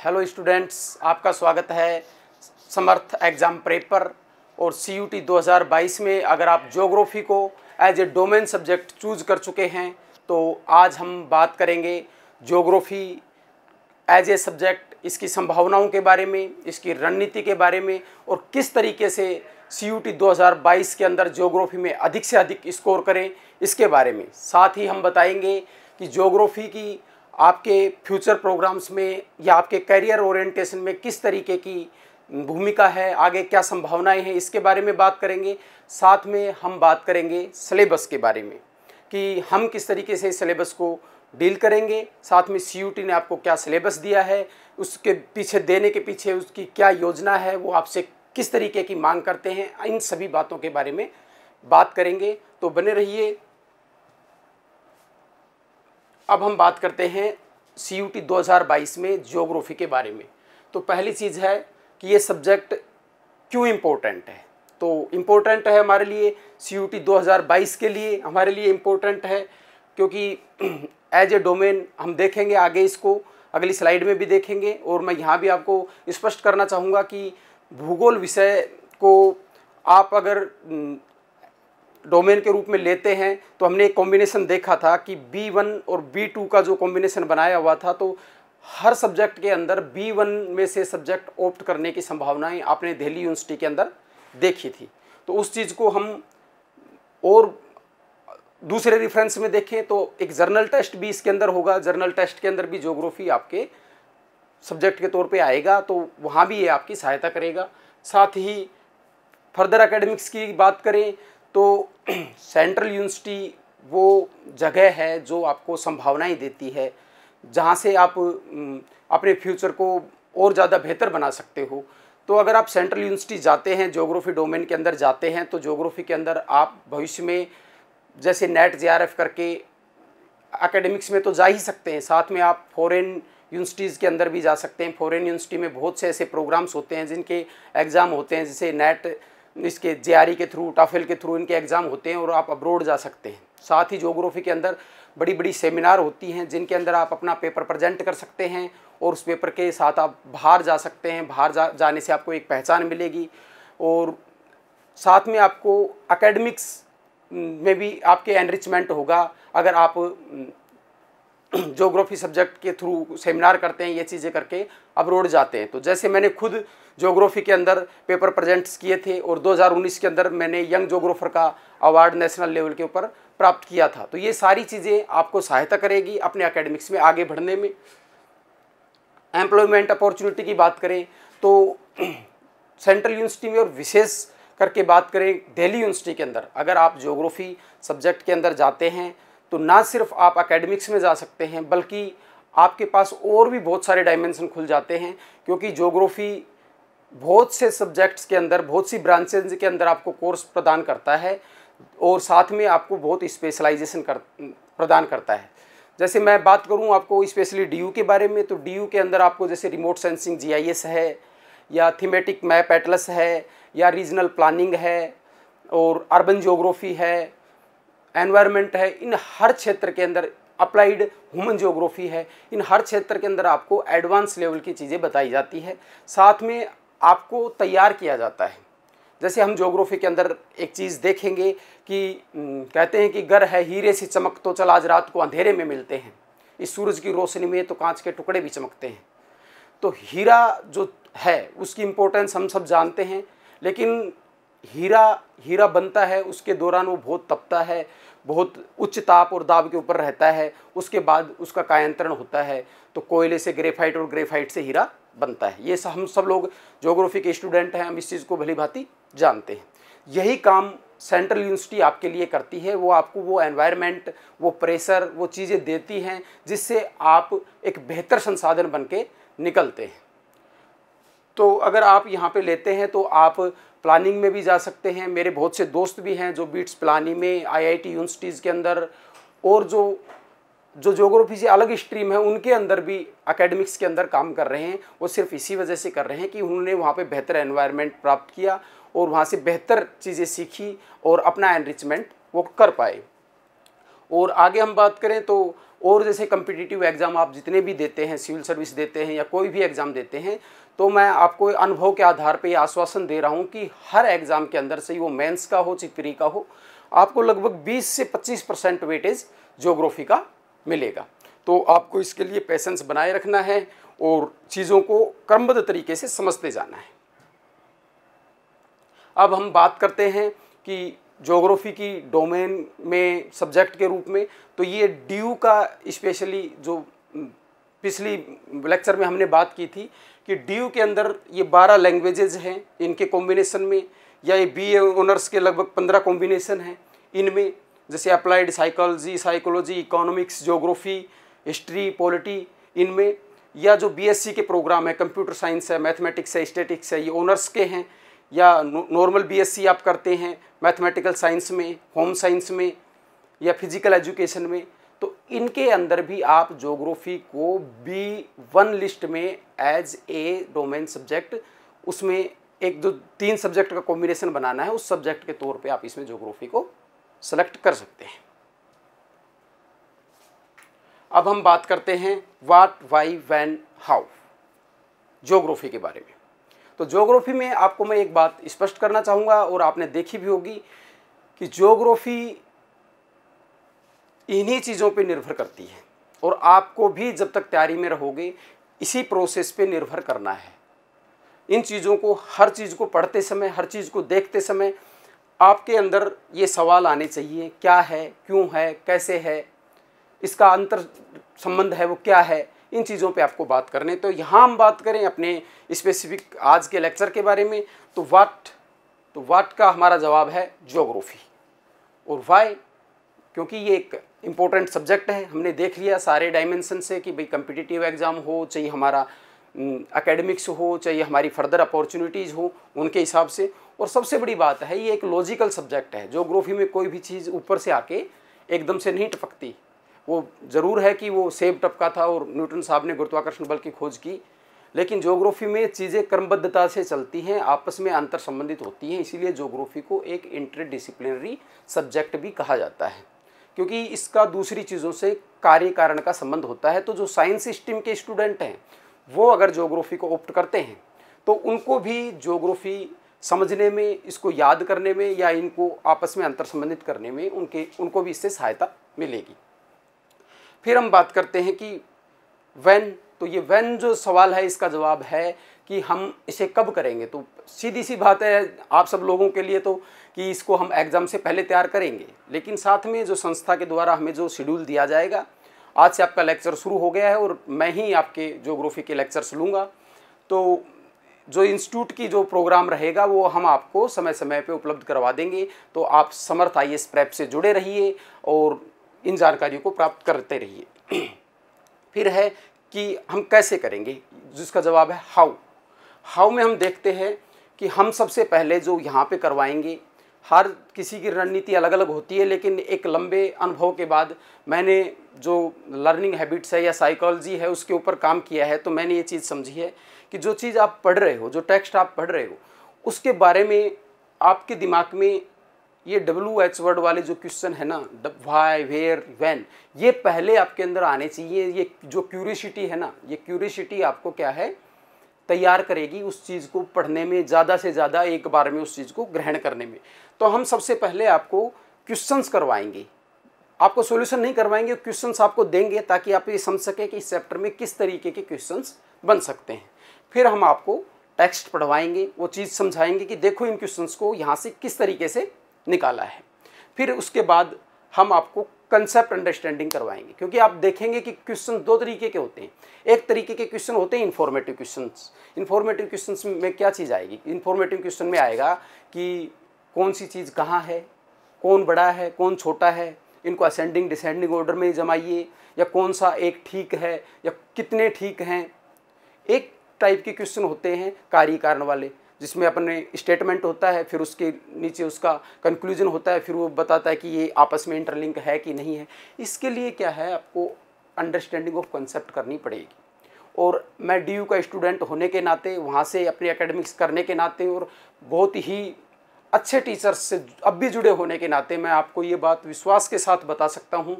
Hello students, आपका स्वागत है समर्थ एग्ज़ाम प्रेप पर। और CUT 2022 में अगर आप ज्योग्राफी को as a domain subject choose कर चुके हैं तो आज हम बात करेंगे ज्योग्राफी एज ए सब्जेक्ट, इसकी संभावनाओं के बारे में, इसकी रणनीति के बारे में और किस तरीके से CUT 2022 के अंदर ज्योग्राफी में अधिक से अधिक स्कोर करें, इसके बारे में। साथ ही हम बताएंगे कि ज्योग्राफी की आपके फ्यूचर प्रोग्राम्स में या आपके करियर ओरिएंटेशन में किस तरीके की भूमिका है, आगे क्या संभावनाएं हैं, इसके बारे में बात करेंगे। साथ में हम बात करेंगे सिलेबस के बारे में कि हम किस तरीके से सिलेबस को डील करेंगे। साथ में CUT ने आपको क्या सिलेबस दिया है, उसके पीछे देने के पीछे उसकी क्या योजना है, वो आपसे किस तरीके की मांग करते हैं, इन सभी बातों के बारे में बात करेंगे। तो बने रहिए। अब हम बात करते हैं CUT 2022 में ज्योग्राफी के बारे में। तो पहली चीज़ है कि ये सब्जेक्ट क्यों इम्पोर्टेंट है। तो इम्पोर्टेंट है हमारे लिए, CUT 2022 के लिए हमारे लिए इम्पोर्टेंट है क्योंकि एज ए डोमेन हम देखेंगे आगे, इसको अगली स्लाइड में भी देखेंगे। और मैं यहाँ भी आपको स्पष्ट करना चाहूँगा कि भूगोल विषय को आप अगर डोमेन के रूप में लेते हैं तो हमने एक कॉम्बिनेशन देखा था कि B1 और B2 का जो कॉम्बिनेशन बनाया हुआ था, तो हर सब्जेक्ट के अंदर B1 में से सब्जेक्ट ऑप्ट करने की संभावनाएं आपने दिल्ली यूनिवर्सिटी के अंदर देखी थी। तो उस चीज़ को हम और दूसरे रेफरेंस में देखें तो एक जर्नल टेस्ट भी इसके अंदर होगा। जर्नल टेस्ट के अंदर भी ज्योग्राफी आपके सब्जेक्ट के तौर पे आएगा, तो वहाँ भी ये आपकी सहायता करेगा। साथ ही फर्दर एकेडमिक्स की बात करें तो सेंट्रल यूनिवर्सिटी वो जगह है जो आपको संभावनाएं देती है, जहाँ से आप अपने फ्यूचर को और ज़्यादा बेहतर बना सकते हो। तो अगर आप सेंट्रल यूनिवर्सिटी जाते हैं, ज्योग्राफी डोमेन के अंदर जाते हैं, तो ज्योग्राफी के अंदर आप भविष्य में जैसे नेट JRF करके एकेडमिक्स में तो जा ही सकते हैं, साथ में आप फॉरेन यूनिवर्सिटीज़ के अंदर भी जा सकते हैं। फॉरेन यूनिवर्सिटी में बहुत से ऐसे प्रोग्राम्स होते हैं जिनके एग्ज़ाम होते हैं, जैसे नेट इसके JRE के थ्रू, टाफेल के थ्रू इनके एग्ज़ाम होते हैं और आप अब्रोड जा सकते हैं। साथ ही ज्योग्राफी के अंदर बड़ी बड़ी सेमिनार होती हैं जिनके अंदर आप अपना पेपर प्रेजेंट कर सकते हैं और उस पेपर के साथ आप बाहर जा सकते हैं। बाहर जाने से आपको एक पहचान मिलेगी और साथ में आपको एकेडमिक्स में भी आपके एनरिचमेंट होगा अगर आप ज्योग्राफी सब्जेक्ट के थ्रू सेमिनार करते हैं, ये चीज़ें करके अब्रोड जाते हैं। तो जैसे मैंने खुद ज्योग्राफी के अंदर पेपर प्रेजेंट्स किए थे और 2019 के अंदर मैंने यंग ज्योग्राफर का अवार्ड नेशनल लेवल के ऊपर प्राप्त किया था। तो ये सारी चीज़ें आपको सहायता करेगी अपने एकेडमिक्स में आगे बढ़ने में। एम्प्लॉयमेंट अपॉर्चुनिटी की बात करें तो सेंट्रल यूनिवर्सिटी में और विशेष करके बात करें दिल्ली यूनिवर्सिटी के अंदर, अगर आप ज्योग्राफी सब्जेक्ट के अंदर जाते हैं तो ना सिर्फ आप एकेडमिक्स में जा सकते हैं बल्कि आपके पास और भी बहुत सारे डायमेंशन खुल जाते हैं, क्योंकि ज्योग्राफी बहुत से सब्जेक्ट्स के अंदर, बहुत सी ब्रांचेज के अंदर आपको कोर्स प्रदान करता है और साथ में आपको बहुत स्पेशलाइजेशन प्रदान करता है। जैसे मैं बात करूं आपको स्पेशली DU के बारे में, तो DU के अंदर आपको जैसे रिमोट सेंसिंग GIS है या थीमेटिक मैप एटलस है या रीजनल प्लानिंग है और अर्बन ज्योग्राफी है, एनवायरनमेंट है, इन हर क्षेत्र के अंदर अप्लाइड ह्यूमन ज्योग्राफी है, इन हर क्षेत्र के अंदर आपको एडवांस लेवल की चीज़ें बताई जाती है, साथ में आपको तैयार किया जाता है। जैसे हम ज्योग्राफी के अंदर एक चीज़ देखेंगे कि कहते हैं कि गर है हीरे सी चमक तो चल आज रात को अंधेरे में मिलते हैं, इस सूरज की रोशनी में तो कांच के टुकड़े भी चमकते हैं। तो हीरा जो है उसकी इम्पोर्टेंस हम सब जानते हैं, लेकिन हीरा बनता है उसके दौरान वो बहुत तपता है, बहुत उच्च ताप और दाब के ऊपर रहता है, उसके बाद उसका कायांतरण होता है, तो कोयले से ग्रेफाइट और ग्रेफाइट से हीरा बनता है। ये हम सब लोग ज्योग्राफी के स्टूडेंट हैं, हम इस चीज़ को भली भांति जानते हैं। यही काम सेंट्रल यूनिवर्सिटी आपके लिए करती है, वो आपको वो एनवायरनमेंट, वो प्रेशर, वो चीज़ें देती हैं जिससे आप एक बेहतर संसाधन बन के निकलते हैं। तो अगर आप यहाँ पे लेते हैं तो आप प्लानिंग में भी जा सकते हैं। मेरे बहुत से दोस्त भी हैं जो बीट्स प्लानिंग में, IIT यूनिवर्सिटीज़ के अंदर और जो ज्योग्राफी से अलग स्ट्रीम है उनके अंदर भी एकेडमिक्स के अंदर काम कर रहे हैं। वो सिर्फ इसी वजह से कर रहे हैं कि उन्होंने वहाँ पे बेहतर एनवायरनमेंट प्राप्त किया और वहाँ से बेहतर चीज़ें सीखी और अपना एनरिचमेंट वो कर पाए। और आगे हम बात करें तो और जैसे कम्पिटिटिव एग्ज़ाम आप जितने भी देते हैं, सिविल सर्विस देते हैं या कोई भी एग्ज़ाम देते हैं, तो मैं आपको अनुभव के आधार पे ये आश्वासन दे रहा हूँ कि हर एग्ज़ाम के अंदर से वो मेंस का हो चाहे प्री का हो, आपको लगभग 20 से 25% वेटेज ज्योग्राफी का मिलेगा। तो आपको इसके लिए पेशेंस बनाए रखना है और चीज़ों को क्रमबद्ध तरीके से समझते जाना है। अब हम बात करते हैं कि ज्योग्राफी की डोमेन में सब्जेक्ट के रूप में, तो ये ड्यू का स्पेशली जो पिछली लेक्चर में हमने बात की थी कि ड्यू के अंदर ये 12 लैंग्वेजेज हैं, इनके कॉम्बिनेशन में, या ये बीए ऑनर्स के लगभग 15 कॉम्बिनेशन हैं इनमें, जैसे applied psychology, economics, geography, history, polity इनमें, या जो बीएससी के प्रोग्राम है, कंप्यूटर साइंस है, मैथमेटिक्स है, स्टैटिक्स है, ये ऑनर्स के हैं, या नॉर्मल बीएससी आप करते हैं मैथमेटिकल साइंस में, होम साइंस में या फिजिकल एजुकेशन में, तो इनके अंदर भी आप ज्योग्राफी को B1 लिस्ट में एज ए डोमेन सब्जेक्ट, उसमें एक जो 3 सब्जेक्ट का कॉम्बिनेशन बनाना है, उस सब्जेक्ट के तौर पे आप इसमें ज्योग्राफी को सेलेक्ट कर सकते हैं। अब हम बात करते हैं what, why, when, how geography के बारे में। तो ज्योग्राफी में आपको मैं एक बात स्पष्ट करना चाहूँगा और आपने देखी भी होगी कि ज्योग्राफी इन्हीं चीज़ों पे निर्भर करती है और आपको भी जब तक तैयारी में रहोगे इसी प्रोसेस पे निर्भर करना है। इन चीज़ों को, हर चीज़ को पढ़ते समय, हर चीज़ को देखते समय आपके अंदर ये सवाल आने चाहिए, क्या है, क्यों है, कैसे है, इसका अंतर संबंध है वो क्या है, इन चीज़ों पे आपको बात करने। तो यहाँ हम बात करें अपने स्पेसिफिक आज के लेक्चर के बारे में, तो व्हाट का हमारा जवाब है ज्योग्राफी, और वाई क्योंकि ये एक इम्पोर्टेंट सब्जेक्ट है। हमने देख लिया सारे डायमेंशन से कि भाई कम्पिटिटिव एग्ज़ाम हो, चाहे हमारा एकेडमिक्स हो, चाहे हमारी फर्दर अपॉर्चुनिटीज़ हो, उनके हिसाब से। और सबसे बड़ी बात है ये एक लॉजिकल सब्जेक्ट है। ज्योग्राफी में कोई भी चीज़ ऊपर से आके एकदम से नहीं टपकती। वो ज़रूर है कि वो सेब टपका था और न्यूटन साहब ने गुरुत्वाकर्षण बल की खोज की, लेकिन ज्योग्राफी में चीज़ें क्रमबद्धता से चलती हैं, आपस में अंतर संबंधित होती हैं। इसीलिए ज्योग्राफी को एक इंटरडिसिप्लिनरी सब्जेक्ट भी कहा जाता है, क्योंकि इसका दूसरी चीज़ों से कार्य कारण का संबंध होता है। तो जो साइंस स्ट्रीम के स्टूडेंट हैं वो अगर ज्योग्राफी को ऑप्ट करते हैं तो उनको भी ज्योग्राफी समझने में, इसको याद करने में या इनको आपस में अंतर संबंधित करने में उनको भी इससे सहायता मिलेगी। फिर हम बात करते हैं कि व्हेन, तो ये व्हेन जो सवाल है इसका जवाब है कि हम इसे कब करेंगे। तो सीधी सी बात है आप सब लोगों के लिए तो कि इसको हम एग्ज़ाम से पहले तैयार करेंगे, लेकिन साथ में जो संस्था के द्वारा हमें जो शेड्यूल दिया जाएगा, आज से आपका लेक्चर शुरू हो गया है और मैं ही आपके ज्योग्राफी के लेक्चर्स लूँगा। तो जो इंस्टीट्यूट की जो प्रोग्राम रहेगा वो हम आपको समय समय पे उपलब्ध करवा देंगे। तो आप समर्थ IAS प्रेप से जुड़े रहिए और इन जानकारियों को प्राप्त करते रहिए। फिर है कि हम कैसे करेंगे, जिसका जवाब है हाउ में हम देखते हैं कि हम सबसे पहले जो यहाँ पे करवाएंगे, हर किसी की रणनीति अलग अलग होती है, लेकिन एक लंबे अनुभव के बाद मैंने जो लर्निंग हैबिट्स है या साइकोलॉजी है उसके ऊपर काम किया है, तो मैंने ये चीज़ समझी है कि जो चीज़ आप पढ़ रहे हो, जो टेक्स्ट आप पढ़ रहे हो, उसके बारे में आपके दिमाग में ये WH वर्ड वाले जो क्वेश्चन है ना, व्हाई, वेयर, व्हेन, ये पहले आपके अंदर आने चाहिए। ये जो क्यूरियोसिटी है ना, ये क्यूरियोसिटी आपको क्या है, तैयार करेगी उस चीज़ को पढ़ने में, ज़्यादा से ज़्यादा एक बार में उस चीज़ को ग्रहण करने में। तो हम सबसे पहले आपको क्वेश्चंस करवाएंगे, आपको सॉल्यूशन नहीं करवाएंगे, क्वेश्चंस आपको देंगे ताकि आप ये समझ सकें कि इस चैप्टर में किस तरीके के क्वेश्चंस बन सकते हैं। फिर हम आपको टेक्स्ट पढ़वाएंगे, वो चीज़ समझाएंगे कि देखो इन क्वेश्चंस को यहाँ से किस तरीके से निकाला है। फिर उसके बाद हम आपको कंसेप्ट अंडरस्टैंडिंग करवाएंगे, क्योंकि आप देखेंगे कि क्वेश्चन 2 तरीके के होते हैं। एक तरीके के क्वेश्चन होते हैं इन्फॉर्मेटिव क्वेश्चंस। इन्फॉर्मेटिव क्वेश्चंस में क्या चीज़ आएगी, इन्फॉर्मेटिव क्वेश्चन में आएगा कि कौन सी चीज़ कहाँ है, कौन बड़ा है, कौन छोटा है, इनको असेंडिंग डिसेंडिंग ऑर्डर में जमाइए, या कौन सा एक ठीक है या कितने ठीक हैं। एक टाइप के क्वेश्चन होते हैं कार्य कारण वाले, जिसमें अपने स्टेटमेंट होता है, फिर उसके नीचे उसका कंक्लूजन होता है, फिर वो बताता है कि ये आपस में इंटरलिंक है कि नहीं है। इसके लिए क्या है, आपको अंडरस्टैंडिंग ऑफ कंसेप्ट करनी पड़ेगी। और मैं DU का स्टूडेंट होने के नाते, वहाँ से अपने एकेडमिक्स करने के नाते और बहुत ही अच्छे टीचर्स से अब भी जुड़े होने के नाते मैं आपको ये बात विश्वास के साथ बता सकता हूँ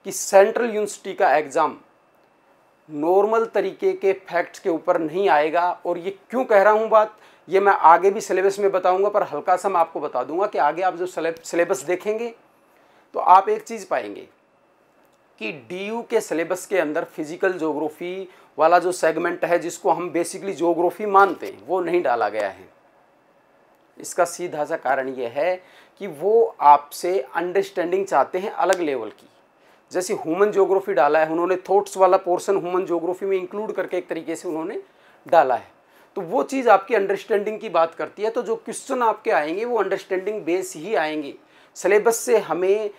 कि सेंट्रल यूनिवर्सिटी का एग्ज़ाम नॉर्मल तरीके के फैक्ट्स के ऊपर नहीं आएगा। और ये क्यों कह रहा हूँ बात, ये मैं आगे भी सिलेबस में बताऊँगा, पर हल्का सा मैं आपको बता दूंगा कि आगे आप जो सिलेबस देखेंगे तो आप एक चीज़ पाएंगे कि DU के सिलेबस के अंदर फिजिकल ज्योग्राफी वाला जो सेगमेंट है, जिसको हम बेसिकली ज्योग्राफी मानते हैं, वो नहीं डाला गया है। इसका सीधा सा कारण ये है कि वो आपसे अंडरस्टैंडिंग चाहते हैं अलग लेवल की। जैसे ह्यूमन ज्योग्राफी डाला है उन्होंने, थॉट्स वाला पोर्शन ह्यूमन ज्योग्राफी में इंक्लूड करके एक तरीके से उन्होंने डाला है, तो वो चीज़ आपकी अंडरस्टैंडिंग की बात करती है। तो जो क्वेश्चन आपके आएंगे वो अंडरस्टैंडिंग बेस ही आएंगे। सिलेबस से हमें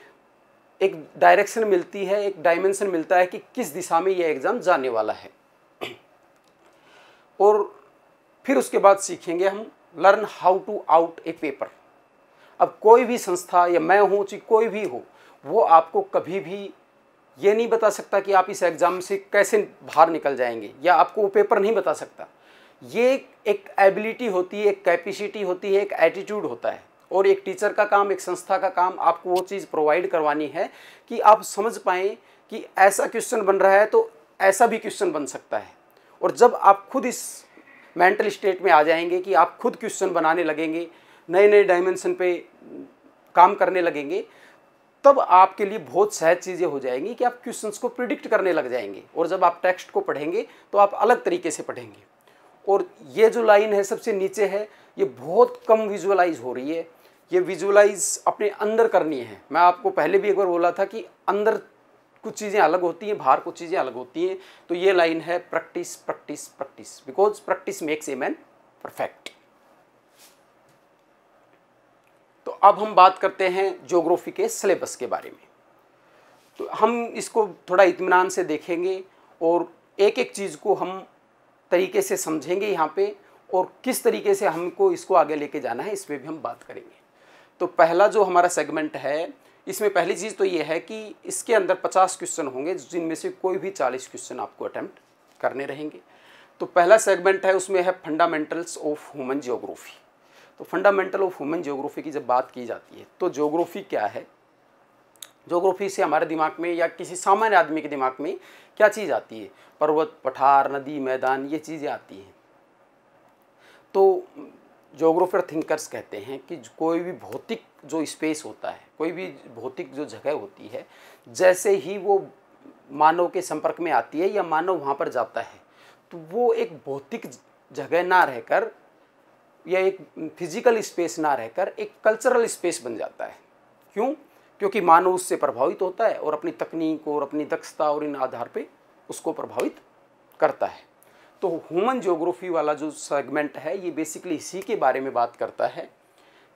एक डायरेक्शन मिलती है, एक डायमेंशन मिलता है कि किस दिशा में ये एग्ज़ाम जाने वाला है। और फिर उसके बाद सीखेंगे हम learn how to out a paper. अब कोई भी संस्था या मैं हूँ चाहे कोई भी हो, वो आपको कभी भी ये नहीं बता सकता कि आप इस एग्ज़ाम से कैसे बाहर निकल जाएंगे, या आपको वो पेपर नहीं बता सकता। ये एक एबिलिटी होती है, एक कैपेसिटी होती है, एक एटीट्यूड होता है। और एक टीचर का काम, एक संस्था का काम आपको वो चीज़ प्रोवाइड करवानी है कि आप समझ पाएँ कि ऐसा क्वेश्चन बन रहा है तो ऐसा भी क्वेश्चन बन सकता है। और जब आप खुद इस मेंटल स्टेट में आ जाएंगे कि आप खुद क्वेश्चन बनाने लगेंगे, नए नए डायमेंशन पे काम करने लगेंगे, तब आपके लिए बहुत सहज चीज़ें हो जाएंगी कि आप क्वेश्चंस को प्रिडिक्ट करने लग जाएंगे। और जब आप टेक्स्ट को पढ़ेंगे तो आप अलग तरीके से पढ़ेंगे। और ये जो लाइन है सबसे नीचे है, ये बहुत कम विजुअलाइज हो रही है। ये विजुअलाइज अपने अंदर करनी है। मैं आपको पहले भी एक बार बोला था कि अंदर कुछ चीज़ें अलग होती हैं, बाहर कुछ चीज़ें अलग होती हैं। तो ये लाइन है practice practice practice, because practice makes a man perfect. तो अब हम बात करते हैं ज्योग्राफी के सिलेबस के बारे में। तो हम इसको थोड़ा इत्मीनान से देखेंगे और एक एक चीज़ को हम तरीके से समझेंगे यहाँ पे, और किस तरीके से हमको इसको आगे लेके जाना है इस पर भी हम बात करेंगे। तो पहला जो हमारा सेगमेंट है, इसमें पहली चीज़ तो ये है कि इसके अंदर 50 क्वेश्चन होंगे, जिनमें से कोई भी 40 क्वेश्चन आपको अटेम्प्ट करने रहेंगे। तो पहला सेगमेंट है, उसमें है फंडामेंटल्स ऑफ ह्यूमन ज्योग्राफी। तो फंडामेंटल ऑफ ह्यूमन ज्योग्राफी की जब बात की जाती है तो ज्योग्राफी क्या है, ज्योग्राफी से हमारे दिमाग में या किसी सामान्य आदमी के दिमाग में क्या चीज़ आती है? पर्वत, पठार, नदी, मैदान, ये चीज़ें आती हैं। तो ज्योग्राफर थिंकर्स कहते हैं कि कोई भी भौतिक जो स्पेस होता है, कोई भी भौतिक जो जगह होती है, जैसे ही वो मानव के संपर्क में आती है या मानव वहाँ पर जाता है, तो वो एक भौतिक जगह ना रहकर या एक फिजिकल स्पेस ना रहकर एक कल्चरल स्पेस बन जाता है। क्यों? क्योंकि मानव उससे प्रभावित होता है और अपनी तकनीक और अपनी दक्षता और इन आधार पे उसको प्रभावित करता है। तो ह्यूमन ज्योग्राफी वाला जो सेगमेंट है ये बेसिकली इसी के बारे में बात करता है।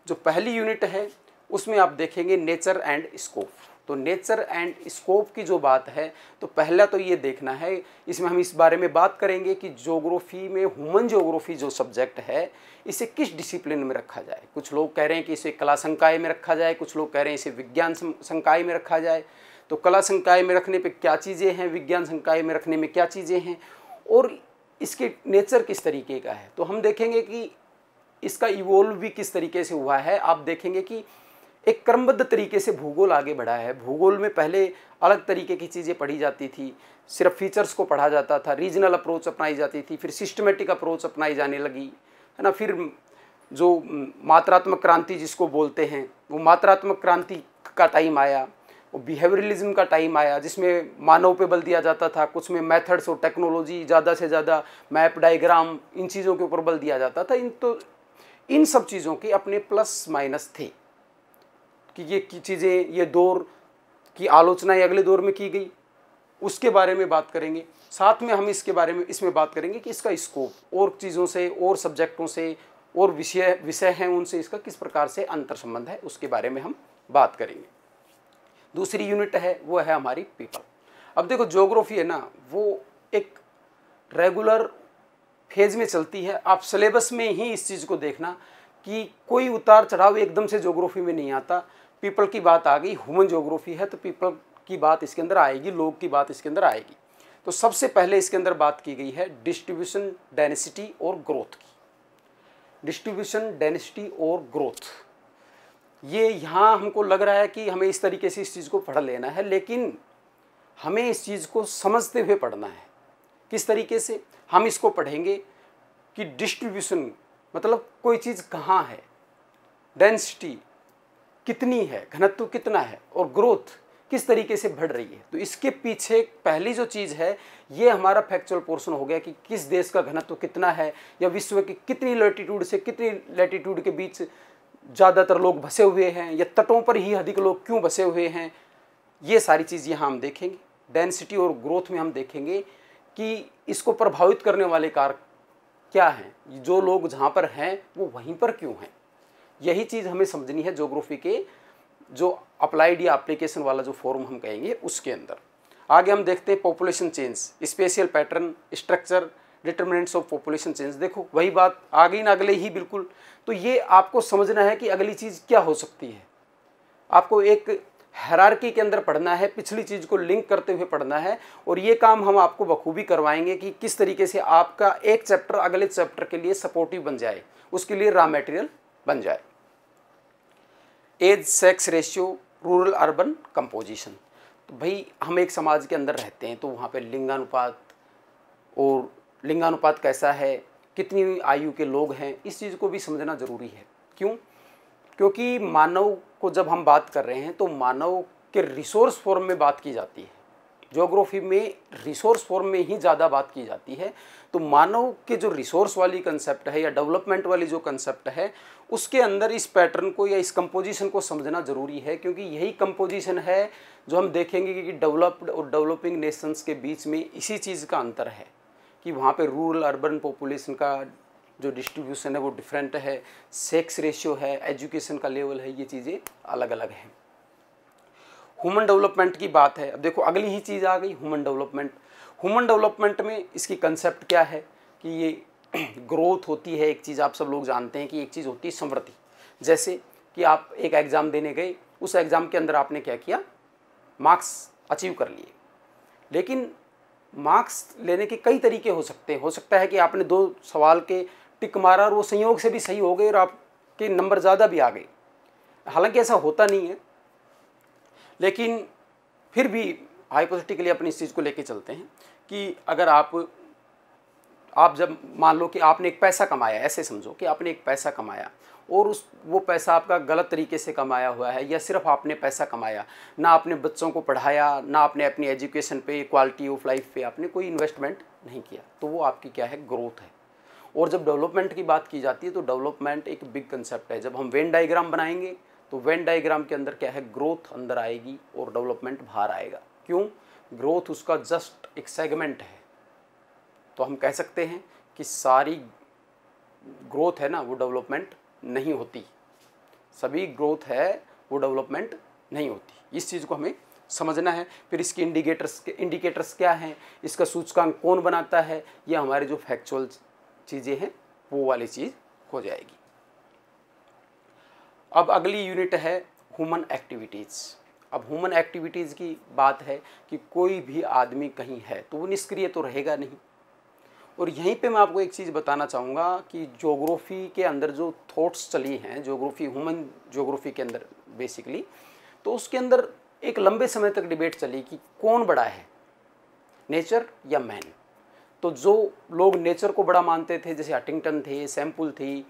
जो पहली यूनिट है उसमें आप देखेंगे नेचर एंड स्कोप। तो नेचर एंड स्कोप की जो बात है, तो पहला तो ये देखना है, इसमें हम इस बारे में बात करेंगे कि ज्योग्राफी में ह्यूमन ज्योग्राफी जो सब्जेक्ट है इसे किस डिसिप्लिन में रखा जाए। कुछ लोग कह रहे हैं कि इसे कला संकाय में रखा जाए, कुछ लोग कह रहे हैं इसे विज्ञान संकाय में रखा जाए। तो कला संकाय में रखने पे क्या चीज़ें हैं, विज्ञान संकाय में रखने में क्या चीज़ें हैं, और इसके नेचर किस तरीके का है। तो हम देखेंगे कि इसका इवोल्व भी किस तरीके से हुआ है। आप देखेंगे कि एक क्रमबद्ध तरीके से भूगोल आगे बढ़ा है। भूगोल में पहले अलग तरीके की चीज़ें पढ़ी जाती थी, सिर्फ फीचर्स को पढ़ा जाता था, रीजनल अप्रोच अपनाई जाती थी, फिर सिस्टमेटिक अप्रोच अपनाई जाने लगी, है ना। फिर जो मात्रात्मक क्रांति जिसको बोलते हैं, वो मात्रात्मक क्रांति का टाइम आया, वो बिहेवियरलिज्म का टाइम आया, जिसमें मानव पे बल दिया जाता था, कुछ में मेथड्स और टेक्नोलॉजी, ज़्यादा से ज़्यादा मैप, डायग्राम, इन चीज़ों के ऊपर बल दिया जाता था। इन सब चीज़ों के अपने प्लस माइनस थे कि ये चीज़ें, ये दौर की आलोचना अगले दौर में की गई, उसके बारे में बात करेंगे। साथ में हम इसके बारे में इसमें बात करेंगे कि इसका स्कोप और चीज़ों से और सब्जेक्टों से और विषय हैं उनसे इसका किस प्रकार से अंतर संबंध है, उसके बारे में हम बात करेंगे। दूसरी यूनिट है वो है हमारी पीपल। अब देखो ज्योग्राफी है ना, वो एक रेगुलर फेज में चलती है। आप सिलेबस में ही इस चीज़ को देखना कि कोई उतार चढ़ाव एकदम से ज्योग्राफी में नहीं आता। पीपल की बात आ गई, ह्यूमन ज्योग्राफी है तो पीपल की बात इसके अंदर आएगी, लोग की बात इसके अंदर आएगी। तो सबसे पहले इसके अंदर बात की गई है डिस्ट्रीब्यूशन, डेंसिटी और ग्रोथ की। डिस्ट्रीब्यूशन, डेंसिटी और ग्रोथ, ये यहाँ हमको लग रहा है कि हमें इस तरीके से इस चीज़ को पढ़ लेना है, लेकिन हमें इस चीज़ को समझते हुए पढ़ना है। किस तरीके से हम इसको पढ़ेंगे कि डिस्ट्रीब्यूशन मतलब कोई चीज़ कहाँ है, डेंसिटी कितनी है, घनत्व कितना है, और ग्रोथ किस तरीके से बढ़ रही है। तो इसके पीछे पहली जो चीज़ है ये हमारा फैक्चुअल पोर्शन हो गया कि किस देश का घनत्व कितना है, या विश्व की कितनी लैटिट्यूड से कितनी लैटिट्यूड के बीच ज़्यादातर लोग बसे हुए हैं, या तटों पर ही अधिक लोग क्यों बसे हुए हैं। ये सारी चीज़ यहाँ हम देखेंगे। डेंसिटी और ग्रोथ में हम देखेंगे कि इसको प्रभावित करने वाले कारक क्या हैं, जो लोग जहाँ पर हैं वो वहीं पर क्यों हैं। यही चीज़ हमें समझनी है ज्योग्राफी के जो अप्लाइड या एप्लीकेशन वाला जो फॉर्म हम कहेंगे उसके अंदर। आगे हम देखते हैं population change, spatial pattern, structure, determinants of population change. देखो वही बात आ गई ना अगले ही बिल्कुल। तो ये आपको समझना है कि अगली चीज़ क्या हो सकती है। आपको एक हायरार्की के अंदर पढ़ना है, पिछली चीज़ को लिंक करते हुए पढ़ना है, और ये काम हम आपको बखूबी करवाएंगे कि किस तरीके से आपका एक चैप्टर अगले चैप्टर के लिए सपोर्टिव बन जाए, उसके लिए रॉ मटेरियल बन जाए। Age sex ratio, rural urban composition. तो भाई हम एक समाज के अंदर रहते हैं तो वहाँ पे लिंगानुपात, और लिंगानुपात कैसा है, कितनी आयु के लोग हैं, इस चीज़ को भी समझना ज़रूरी है। क्यों? क्योंकि मानव को जब हम बात कर रहे हैं तो मानव के रिसोर्स फॉर्म में बात की जाती है। ज्योग्राफी में रिसोर्स फॉर्म में ही ज़्यादा बात की जाती है। तो मानव के जो रिसोर्स वाली कंसेप्ट है या डेवलपमेंट वाली जो कंसेप्ट है उसके अंदर इस पैटर्न को या इस कंपोजिशन को समझना ज़रूरी है, क्योंकि यही कंपोजिशन है जो हम देखेंगे कि डेवलप्ड और डेवलपिंग नेशंस के बीच में इसी चीज़ का अंतर है कि वहाँ पे रूरल अर्बन पॉपुलेशन का जो डिस्ट्रीब्यूशन है वो डिफरेंट है, सेक्स रेशियो है, एजुकेशन का लेवल है, ये चीज़ें अलग अलग हैं। ह्यूमन डेवलपमेंट की बात है। अब देखो अगली ही चीज़ आ गई ह्यूमन डेवलपमेंट। ह्यूमन डेवलपमेंट में इसकी कंसेप्ट क्या है कि ये ग्रोथ होती है। एक चीज़ आप सब लोग जानते हैं कि एक चीज़ होती है समृद्धि। जैसे कि आप एक एग्ज़ाम देने गए, उस एग्ज़ाम के अंदर आपने क्या किया, मार्क्स अचीव कर लिए, लेकिन मार्क्स लेने के कई तरीके हो सकते हैं। हो सकता है कि आपने 2 सवाल के टिक मारा और वो संयोग से भी सही हो गए और आपके नंबर ज़्यादा भी आ गए। हालांकि ऐसा होता नहीं है, लेकिन फिर भी हाइपोथेटिकली अपनी इस चीज़ को लेके चलते हैं कि अगर आप जब मान लो कि आपने एक पैसा कमाया, ऐसे समझो कि आपने एक पैसा कमाया और वो पैसा आपका गलत तरीके से कमाया हुआ है, या सिर्फ आपने पैसा कमाया, ना आपने बच्चों को पढ़ाया, ना आपने अपनी एजुकेशन पे, क्वालिटी ऑफ लाइफ पे आपने कोई इन्वेस्टमेंट नहीं किया, तो वो आपकी क्या है, ग्रोथ है। और जब डेवलपमेंट की बात की जाती है तो डेवलपमेंट एक बिग कंसेप्ट है। जब हम वेन डायग्राम बनाएंगे तो वेन डायग्राम के अंदर क्या है, ग्रोथ अंदर आएगी और डेवलपमेंट बाहर आएगा। क्यों? ग्रोथ उसका जस्ट एक सेगमेंट है। तो हम कह सकते हैं कि सारी ग्रोथ है ना वो डेवलपमेंट नहीं होती, सभी ग्रोथ है वो डेवलपमेंट नहीं होती। इस चीज़ को हमें समझना है। फिर इसकी इंडिकेटर्स क्या हैं, इसका सूचकांक कौन बनाता है, ये हमारे जो फैक्चुअल चीज़ें हैं वो वाली चीज़ हो जाएगी। अब अगली यूनिट है ह्यूमन एक्टिविटीज़। अब ह्यूमन एक्टिविटीज़ की बात है कि कोई भी आदमी कहीं है तो वो निष्क्रिय तो रहेगा नहीं। और यहीं पे मैं आपको एक चीज़ बताना चाहूँगा कि ज्योग्राफी के अंदर जो थॉट्स चली हैं, ज्योग्राफी, ह्यूमन ज्योग्राफी के अंदर बेसिकली, तो उसके अंदर एक लंबे समय तक डिबेट चली कि कौन बड़ा है, नेचर या मैन। तो जो लोग नेचर को बड़ा मानते थे, जैसे हटिंगटन थे, सैम्पुल थी,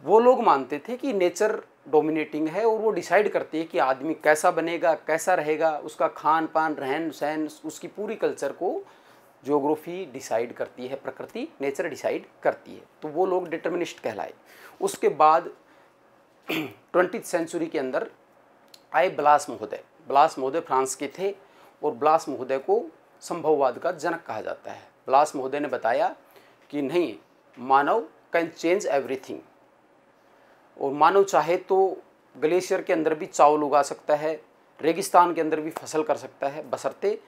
वो लोग मानते थे कि नेचर डोमिनेटिंग है और वो डिसाइड करती है कि आदमी कैसा बनेगा, कैसा रहेगा, उसका खान पान, रहन सहन, उसकी पूरी कल्चर को ज्योग्राफी डिसाइड करती है, प्रकृति, नेचर डिसाइड करती है। तो वो लोग डिटर्मिनिस्ट कहलाए। उसके बाद 20वीं सेंचुरी के अंदर आए ब्लास महोदय। ब्लास महोदय फ्रांस के थे और ब्लास महोदय को संभववाद का जनक कहा जाता है। ब्लास महोदय ने बताया कि नहीं, मानव कैन चेंज एवरीथिंग, और मानव चाहे तो ग्लेशियर के अंदर भी चावल उगा सकता है, रेगिस्तान के अंदर भी फसल कर सकता है, बशर्ते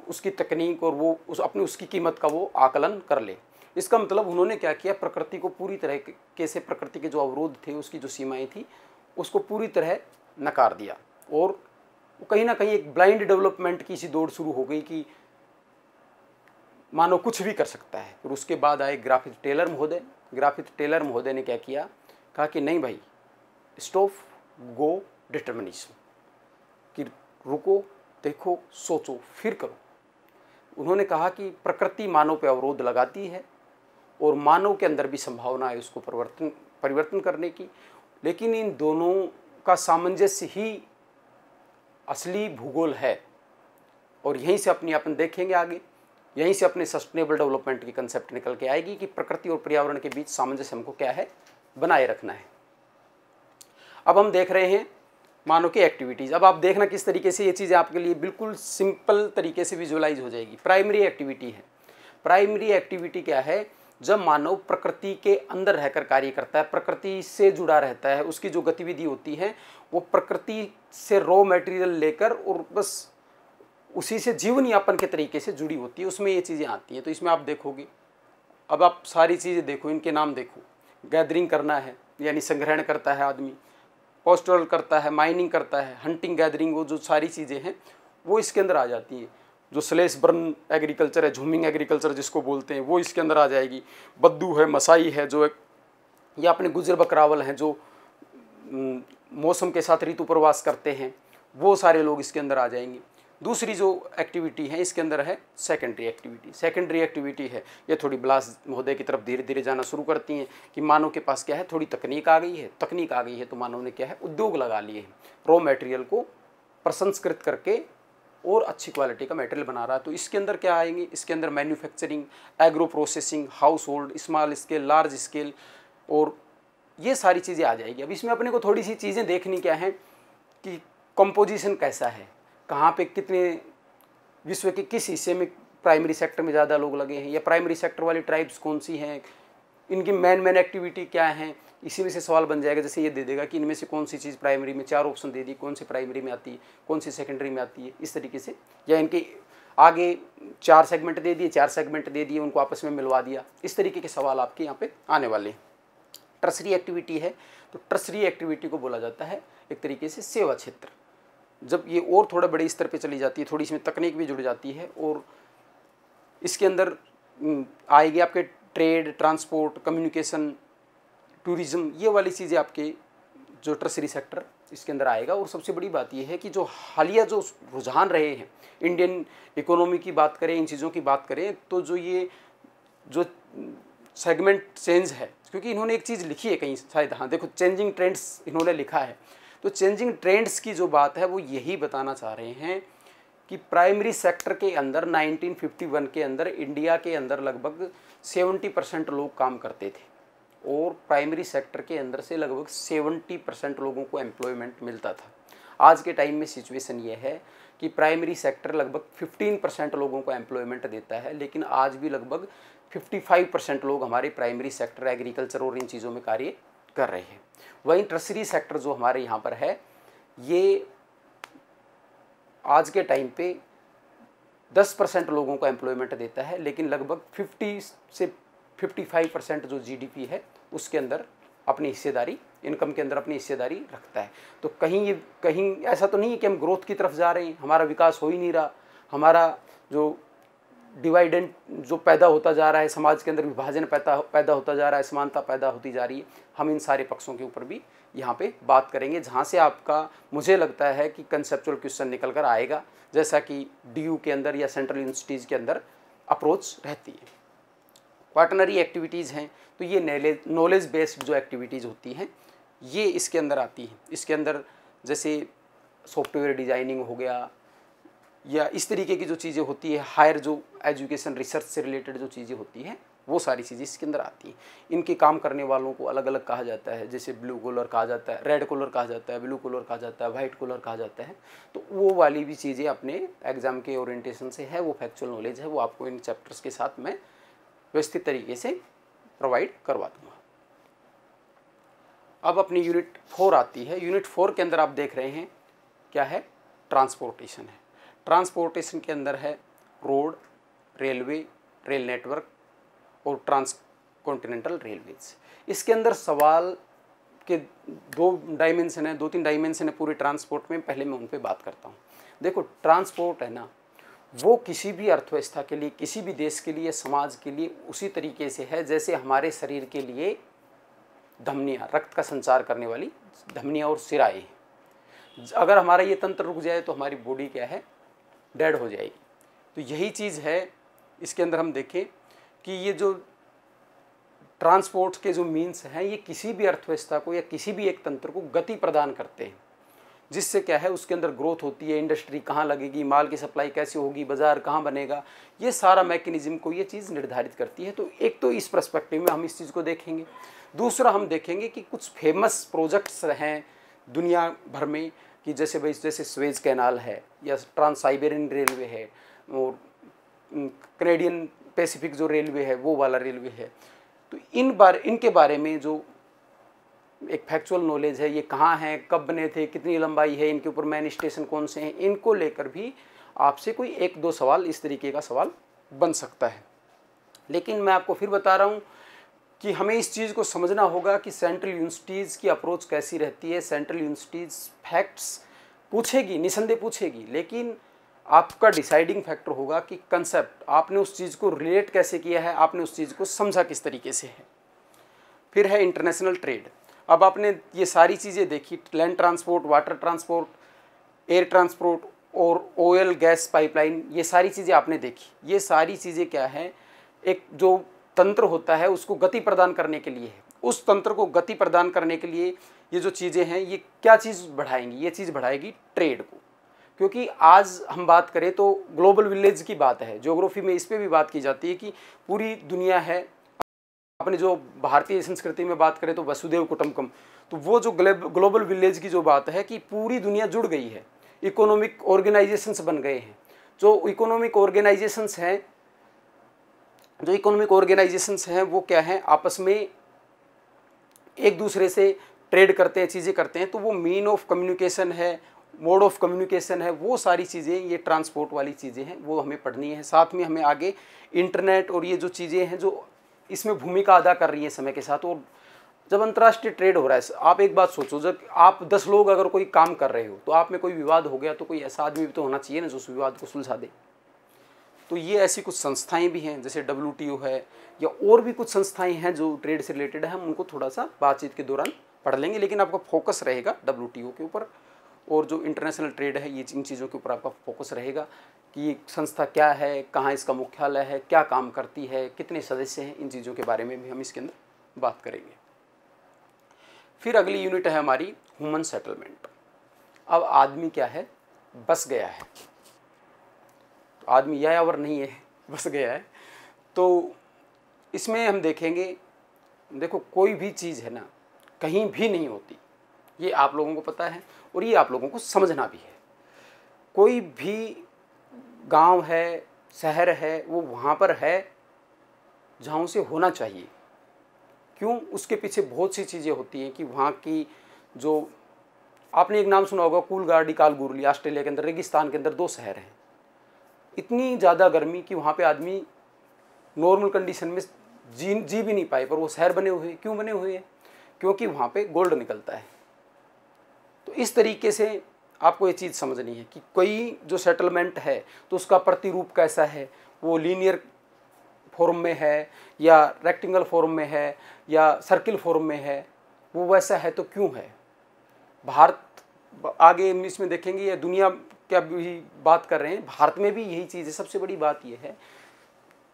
उसकी तकनीक और वो उसकी कीमत का वो आकलन कर ले। इसका मतलब उन्होंने क्या किया, प्रकृति को पूरी तरह से, प्रकृति के जो अवरोध थे, उसकी जो सीमाएं थी, उसको पूरी तरह नकार दिया। और कहीं ना कहीं एक ब्लाइंड डेवलपमेंट की सी दौड़ शुरू हो गई कि मानव कुछ भी कर सकता है। फिर उसके बाद आए ग्रिफिथ टेलर महोदय। ग्रिफिथ टेलर महोदय ने क्या किया, कहा कि नहीं भाई, स्टॉप, गो डिटर्मिनिज्म, कि रुको, देखो, सोचो, फिर करो। उन्होंने कहा कि प्रकृति मानव पे अवरोध लगाती है और मानव के अंदर भी संभावना है उसको परिवर्तन करने की, लेकिन इन दोनों का सामंजस्य ही असली भूगोल है। और यहीं से अपनी अपन देखेंगे आगे, यहीं से अपने सस्टेनेबल डेवलपमेंट की कंसेप्ट निकल के आएगी कि प्रकृति और पर्यावरण के बीच सामंजस्य हमको क्या है, बनाए रखना है। अब हम देख रहे हैं मानव की एक्टिविटीज़। अब आप देखना किस तरीके से ये चीज़ें आपके लिए बिल्कुल सिंपल तरीके से विजुअलाइज हो जाएगी। प्राइमरी एक्टिविटी है। प्राइमरी एक्टिविटी क्या है? जब मानव प्रकृति के अंदर रहकर कार्य करता है, प्रकृति से जुड़ा रहता है, उसकी जो गतिविधि होती है वो प्रकृति से रॉ मटेरियल लेकर और बस उसी से जीवन यापन के तरीके से जुड़ी होती है, उसमें ये चीज़ें आती हैं। तो इसमें आप देखोगे, अब आप सारी चीज़ें देखो, इनके नाम देखो। गैदरिंग करना है यानी संग्रहण करता है आदमी, पोस्टल करता है, माइनिंग करता है, हंटिंग गैदरिंग, वो जो सारी चीज़ें हैं वो इसके अंदर आ जाती हैं। जो स्लेश बर्न एग्रीकल्चर है, झूमिंग एग्रीकल्चर जिसको बोलते हैं, वो इसके अंदर आ जाएगी। बद्दू है, मसाई है, जो एक या अपने गुजर बकरावल हैं जो मौसम के साथ ऋतु प्रवास करते हैं, वो सारे लोग इसके अंदर आ जाएंगे। दूसरी जो एक्टिविटी है इसके अंदर है सेकेंडरी एक्टिविटी। सेकेंडरी एक्टिविटी है, ये थोड़ी ब्लास महोदय की तरफ धीरे धीरे जाना शुरू करती हैं कि मानव के पास क्या है, थोड़ी तकनीक आ गई है। तकनीक आ गई है तो मानव ने क्या है, उद्योग लगा लिए हैं, रॉ मटेरियल को प्रसंस्कृत करके और अच्छी क्वालिटी का मटेरियल बना रहा है। तो इसके अंदर क्या आएंगे, इसके अंदर manufacturing, agro processing, house hold, small scale, large scale, और ये सारी चीज़ें आ जाएगी। अब इसमें अपने को थोड़ी सी चीज़ें देखनी क्या है कि कंपोजिशन कैसा है, कहाँ पे कितने, विश्व के किस हिस्से में प्राइमरी सेक्टर में ज़्यादा लोग लगे हैं, या प्राइमरी सेक्टर वाली ट्राइब्स कौन सी हैं, इनकी मेन एक्टिविटी क्या है। इसी में से सवाल बन जाएगा। जैसे ये दे देगा कि इनमें से कौन सी चीज़ प्राइमरी में, 4 ऑप्शन दे दी, कौन सी प्राइमरी में आती है, कौन सी सेकेंडरी में आती है, इस तरीके से। या इनके आगे 4 सेगमेंट दे दिए, 4 सेगमेंट दे दिए, उनको आपस में मिलवा दिया। इस तरीके के सवाल आपके यहाँ पे आने वाले हैं। टर्सरी एक्टिविटी है, तो टर्सरी एक्टिविटी को बोला जाता है एक तरीके से सेवा क्षेत्र। जब ये और थोड़ा बड़े स्तर पे चली जाती है, थोड़ी इसमें तकनीक भी जुड़ जाती है, और इसके अंदर आएगी आपके ट्रेड, ट्रांसपोर्ट, कम्युनिकेशन, टूरिज़्म, ये वाली चीज़ें आपके जो टर्सरी सेक्टर इसके अंदर आएगा। और सबसे बड़ी बात ये है कि जो हालिया जो रुझान रहे हैं, इंडियन इकोनॉमी की बात करें, इन चीज़ों की बात करें, तो जो ये जो सेगमेंट चेंज है, क्योंकि इन्होंने एक चीज़ लिखी है कहीं शायद, हाँ देखो, चेंजिंग ट्रेंड्स इन्होंने लिखा है। तो चेंजिंग ट्रेंड्स की जो बात है वो यही बताना चाह रहे हैं कि प्राइमरी सेक्टर के अंदर 1951 के अंदर इंडिया के अंदर लगभग 70% लोग काम करते थे, और प्राइमरी सेक्टर के अंदर से लगभग 70% लोगों को एम्प्लॉयमेंट मिलता था। आज के टाइम में सिचुएशन ये है कि प्राइमरी सेक्टर लगभग 15% लोगों को एम्प्लॉयमेंट देता है, लेकिन आज भी लगभग 55% लोग हमारे प्राइमरी सेक्टर, एग्रीकल्चर और इन चीज़ों में कार्य कर रहे हैं। वहीं टर्सरी सेक्टर जो हमारे यहाँ पर है, ये आज के टाइम पे 10% लोगों को एम्प्लॉयमेंट देता है, लेकिन लगभग 50 से 55% जो जीडीपी है उसके अंदर अपनी हिस्सेदारी, इनकम के अंदर अपनी हिस्सेदारी रखता है। तो कहीं ऐसा तो नहीं है कि हम ग्रोथ की तरफ जा रहे हैं, हमारा विकास हो ही नहीं रहा, हमारा जो डिवाइडेंट जो पैदा होता जा रहा है, समाज के अंदर विभाजन पैदा होता जा रहा है, समानता पैदा होती जा रही है। हम इन सारे पक्षों के ऊपर भी यहाँ पे बात करेंगे, जहाँ से आपका मुझे लगता है कि कंसेप्चुअल क्वेश्चन निकल कर आएगा, जैसा कि डीयू के अंदर या सेंट्रल यूनिवर्सिटीज़ के अंदर अप्रोच रहती है। क्वाटरनरी एक्टिविटीज़ हैं, तो ये नॉलेज बेस्ड जो एक्टिविटीज़ होती हैं ये इसके अंदर आती हैं। इसके अंदर जैसे सॉफ्टवेयर डिज़ाइनिंग हो गया, या इस तरीके की जो चीज़ें होती है, हायर जो एजुकेशन रिसर्च से रिलेटेड जो चीज़ें होती हैं, वो सारी चीज़ें इसके अंदर आती हैं। इनके काम करने वालों को अलग अलग कहा जाता है, जैसे ब्लू कॉलर कहा जाता है, रेड कॉलर कहा जाता है, ब्लू कॉलर कहा जाता है, वाइट कॉलर कहा जाता है। तो वो वाली भी चीज़ें अपने एग्ज़ाम के ओरिएंटेशन से है, वो फैक्चुअल नॉलेज है, वो आपको इन चैप्टर्स के साथ मैं व्यवस्थित तरीके से प्रोवाइड करवा दूँगा। अब अपनी यूनिट 4 आती है। यूनिट 4 के अंदर आप देख रहे हैं क्या है, ट्रांसपोर्टेशन है। ट्रांसपोर्टेशन के अंदर है रोड, रेलवे, रेल नेटवर्क और ट्रांस कॉन्टिनेंटल रेलवेज। इसके अंदर सवाल के 2 डायमेंशन है, 2-3 डायमेंशन है पूरे ट्रांसपोर्ट में। पहले मैं उन पे बात करता हूँ। देखो, ट्रांसपोर्ट है ना, वो किसी भी अर्थव्यवस्था के लिए, किसी भी देश के लिए, समाज के लिए उसी तरीके से है जैसे हमारे शरीर के लिए धमनियाँ, रक्त का संचार करने वाली धमनियाँ और सिराएं। अगर हमारा ये तंत्र रुक जाए तो हमारी बॉडी क्या है, डेड हो जाएगी। तो यही चीज़ है इसके अंदर हम देखें कि ये जो ट्रांसपोर्ट के जो मीन्स हैं ये किसी भी अर्थव्यवस्था को या किसी भी एक तंत्र को गति प्रदान करते हैं, जिससे क्या है उसके अंदर ग्रोथ होती है, इंडस्ट्री कहाँ लगेगी, माल की सप्लाई कैसे होगी, बाजार कहाँ बनेगा, ये सारा मैकेनिज्म को ये चीज़ निर्धारित करती है। तो एक तो इस पर्सपेक्टिव में हम इस चीज़ को देखेंगे। दूसरा हम देखेंगे कि कुछ फेमस प्रोजेक्ट्स हैं दुनिया भर में, कि जैसे भाई जैसे स्वेज कैनाल है या ट्रांस साइबेरियन रेलवे है और कैनेडियन पैसिफिक जो रेलवे है वो वाला रेलवे है। तो इनके बारे में जो एक फैक्चुअल नॉलेज है, ये कहाँ हैं, कब बने थे, कितनी लंबाई है, इनके ऊपर मेन स्टेशन कौन से हैं, इनको लेकर भी आपसे कोई एक दो सवाल इस तरीके का सवाल बन सकता है। लेकिन मैं आपको फिर बता रहा हूँ कि हमें इस चीज़ को समझना होगा कि सेंट्रल यूनिवर्सिटीज़ की अप्रोच कैसी रहती है। सेंट्रल यूनिवर्सिटीज़ फैक्ट्स पूछेगी, निसंदेह पूछेगी, लेकिन आपका डिसाइडिंग फैक्टर होगा कि कंसेप्ट आपने उस चीज़ को रिलेट कैसे किया है, आपने उस चीज़ को समझा किस तरीके से है। फिर है इंटरनेशनल ट्रेड। अब आपने ये सारी चीज़ें देखी, land transport, water transport, air transport और ऑयल गैस पाइपलाइन, ये सारी चीज़ें आपने देखी। ये सारी चीज़ें क्या है, एक जो तंत्र होता है उसको गति प्रदान करने के लिए है। उस तंत्र को गति प्रदान करने के लिए ये जो चीज़ें हैं ये क्या चीज़ बढ़ाएंगी, ये चीज़ बढ़ाएगी ट्रेड को। क्योंकि आज हम बात करें तो ग्लोबल विलेज की बात है, ज्योग्राफी में इस पर भी बात की जाती है कि पूरी दुनिया है। अपने जो भारतीय संस्कृति में बात करें तो वसुदेव कुटुंबकम, तो वो जो ग्लोबल विलेज की जो बात है कि पूरी दुनिया जुड़ गई है, इकोनॉमिक ऑर्गेनाइजेशंस बन गए हैं। जो इकोनॉमिक ऑर्गेनाइजेशंस हैं वो क्या हैं, आपस में एक दूसरे से ट्रेड करते हैं, चीज़ें करते हैं। तो वो मीन ऑफ कम्युनिकेशन है, मोड ऑफ कम्युनिकेशन है, वो सारी चीज़ें, ये ट्रांसपोर्ट वाली चीज़ें हैं, वो हमें पढ़नी है। साथ में हमें आगे इंटरनेट और ये जो चीज़ें हैं जो इसमें भूमिका अदा कर रही हैं समय के साथ। और जब अंतर्राष्ट्रीय ट्रेड हो रहा है, आप एक बात सोचो, जब आप 10 लोग अगर कोई काम कर रहे हो तो आप में कोई विवाद हो गया तो कोई ऐसा आदमी भी तो होना चाहिए ना जो उस विवाद को सुलझा दे। तो ये ऐसी कुछ संस्थाएं भी हैं जैसे WTO है या और भी कुछ संस्थाएं हैं जो ट्रेड से रिलेटेड है, हम उनको थोड़ा सा बातचीत के दौरान पढ़ लेंगे। लेकिन आपका फोकस रहेगा WTO के ऊपर, और जो इंटरनेशनल ट्रेड है ये इन चीज़ों के ऊपर आपका फोकस रहेगा कि ये संस्था क्या है, कहाँ इसका मुख्यालय है, क्या काम करती है, कितने सदस्य हैं, इन चीज़ों के बारे में भी हम इसके अंदर बात करेंगे। फिर अगली यूनिट है हमारी ह्यूमन सेटलमेंट। अब आदमी क्या है, बस गया है। तो आदमी यायावर नहीं है, बस गया है। तो इसमें हम देखेंगे, देखो कोई भी चीज़ है ना कहीं भी नहीं होती, ये आप लोगों को पता है और ये आप लोगों को समझना भी है। कोई भी गांव है, शहर है, वो वहाँ पर है जहाँ उसे होना चाहिए। क्यों? उसके पीछे बहुत सी चीज़ें होती हैं कि वहाँ की जो, आपने एक नाम सुना होगा कूलगार्डी, कालगुरली, ऑस्ट्रेलिया के अंदर रेगिस्तान के अंदर 2 शहर हैं। इतनी ज़्यादा गर्मी कि वहाँ पे आदमी नॉर्मल कंडीशन में जी भी नहीं पाए, पर वो शहर बने हुए। क्यों बने हुए हैं? क्योंकि वहाँ पे गोल्ड निकलता है। तो इस तरीके से आपको ये चीज़ समझनी है कि कोई जो सेटलमेंट है तो उसका प्रतिरूप कैसा है, वो लीनियर फॉर्म में है या रेक्टेंगल फॉर्म में है या सर्किल फॉर्म में है, वो वैसा है तो क्यों है। भारत आगे इसमें देखेंगे या दुनिया क्या भी बात कर रहे हैं, भारत में भी यही चीज़ है। सबसे बड़ी बात यह है,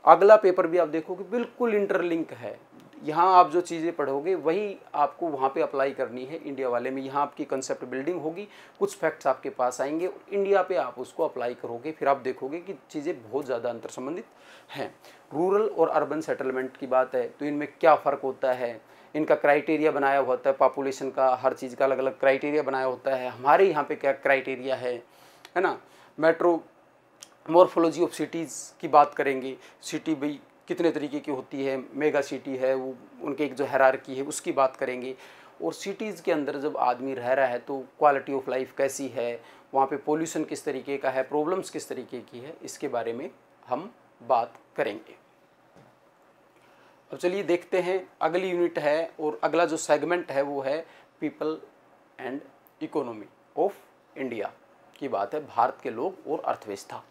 अगला पेपर भी आप देखोगे बिल्कुल इंटरलिंक है। यहाँ आप जो चीज़ें पढ़ोगे वही आपको वहाँ पे अप्लाई करनी है इंडिया वाले में। यहाँ आपकी कंसेप्ट बिल्डिंग होगी, कुछ फैक्ट्स आपके पास आएंगे और इंडिया पे आप उसको अप्लाई करोगे, फिर आप देखोगे कि चीज़ें बहुत ज़्यादा अंतर संबंधित हैं। रूरल और अर्बन सेटलमेंट की बात है तो इनमें क्या फ़र्क होता है, इनका क्राइटेरिया बनाया होता है, पॉपुलेशन का, हर चीज़ का अलग अलग क्राइटेरिया बनाया होता है। हमारे यहाँ पे क्या क्राइटेरिया है ना। मेट्रो मॉर्फोलॉजी ऑफ सिटीज़ की बात करेंगे, सिटी भाई कितने तरीके की होती है, मेगा सिटी है, वो उनके एक जो हायरार्की है उसकी बात करेंगे। और सिटीज़ के अंदर जब आदमी रह रहा है तो क्वालिटी ऑफ लाइफ कैसी है, वहाँ पे पोल्यूशन किस तरीके का है, प्रॉब्लम्स किस तरीके की है, इसके बारे में हम बात करेंगे। अब चलिए देखते हैं, अगली यूनिट है और अगला जो सेगमेंट है वो है people and economy of India की बात है, भारत के लोग और अर्थव्यवस्था।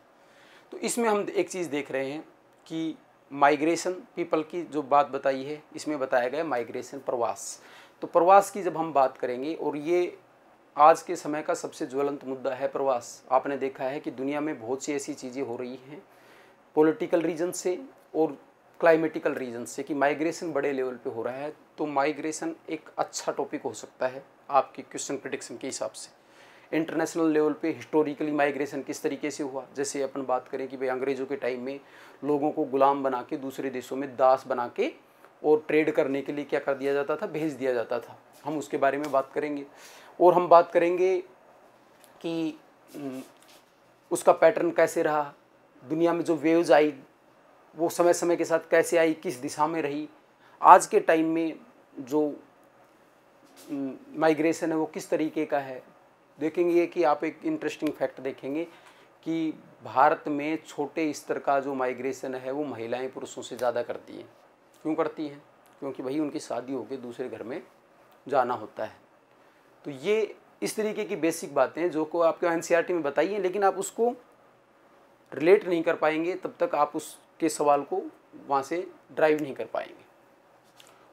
तो इसमें हम एक चीज़ देख रहे हैं कि माइग्रेशन पीपल की जो बात बताई है, इसमें बताया गया माइग्रेशन, प्रवास। तो प्रवास की जब हम बात करेंगे, और ये आज के समय का सबसे ज्वलंत मुद्दा है प्रवास। आपने देखा है कि दुनिया में बहुत सी ऐसी चीज़ें हो रही हैं पॉलिटिकल रीजन से और क्लाइमेटिकल रीजन से कि माइग्रेशन बड़े लेवल पे हो रहा है। तो माइग्रेशन एक अच्छा टॉपिक हो सकता है आपकी क्वेश्चन प्रेडिक्शन के हिसाब से। इंटरनेशनल लेवल पे हिस्टोरिकली माइग्रेशन किस तरीके से हुआ, जैसे अपन बात करें कि भाई अंग्रेज़ों के टाइम में लोगों को गुलाम बना के दूसरे देशों में दास बना के और ट्रेड करने के लिए क्या कर दिया जाता था, भेज दिया जाता था। हम उसके बारे में बात करेंगे। और हम बात करेंगे कि उसका पैटर्न कैसे रहा, दुनिया में जो वेव्स आई वो समय समय के साथ कैसे आई, किस दिशा में रही। आज के टाइम में जो माइग्रेशन है वो किस तरीके का है देखेंगे। कि आप एक इंटरेस्टिंग फैक्ट देखेंगे कि भारत में छोटे स्तर का जो माइग्रेशन है वो महिलाएं पुरुषों से ज़्यादा करती हैं। क्यों करती हैं? क्योंकि भाई उनकी शादी होकर दूसरे घर में जाना होता है। तो ये इस तरीके की बेसिक बातें हैं जो को आपके एनसीईआरटी में बताई हैं, लेकिन आप उसको रिलेट नहीं कर पाएंगे तब तक आप उसके सवाल को वहाँ से ड्राइव नहीं कर पाएंगे।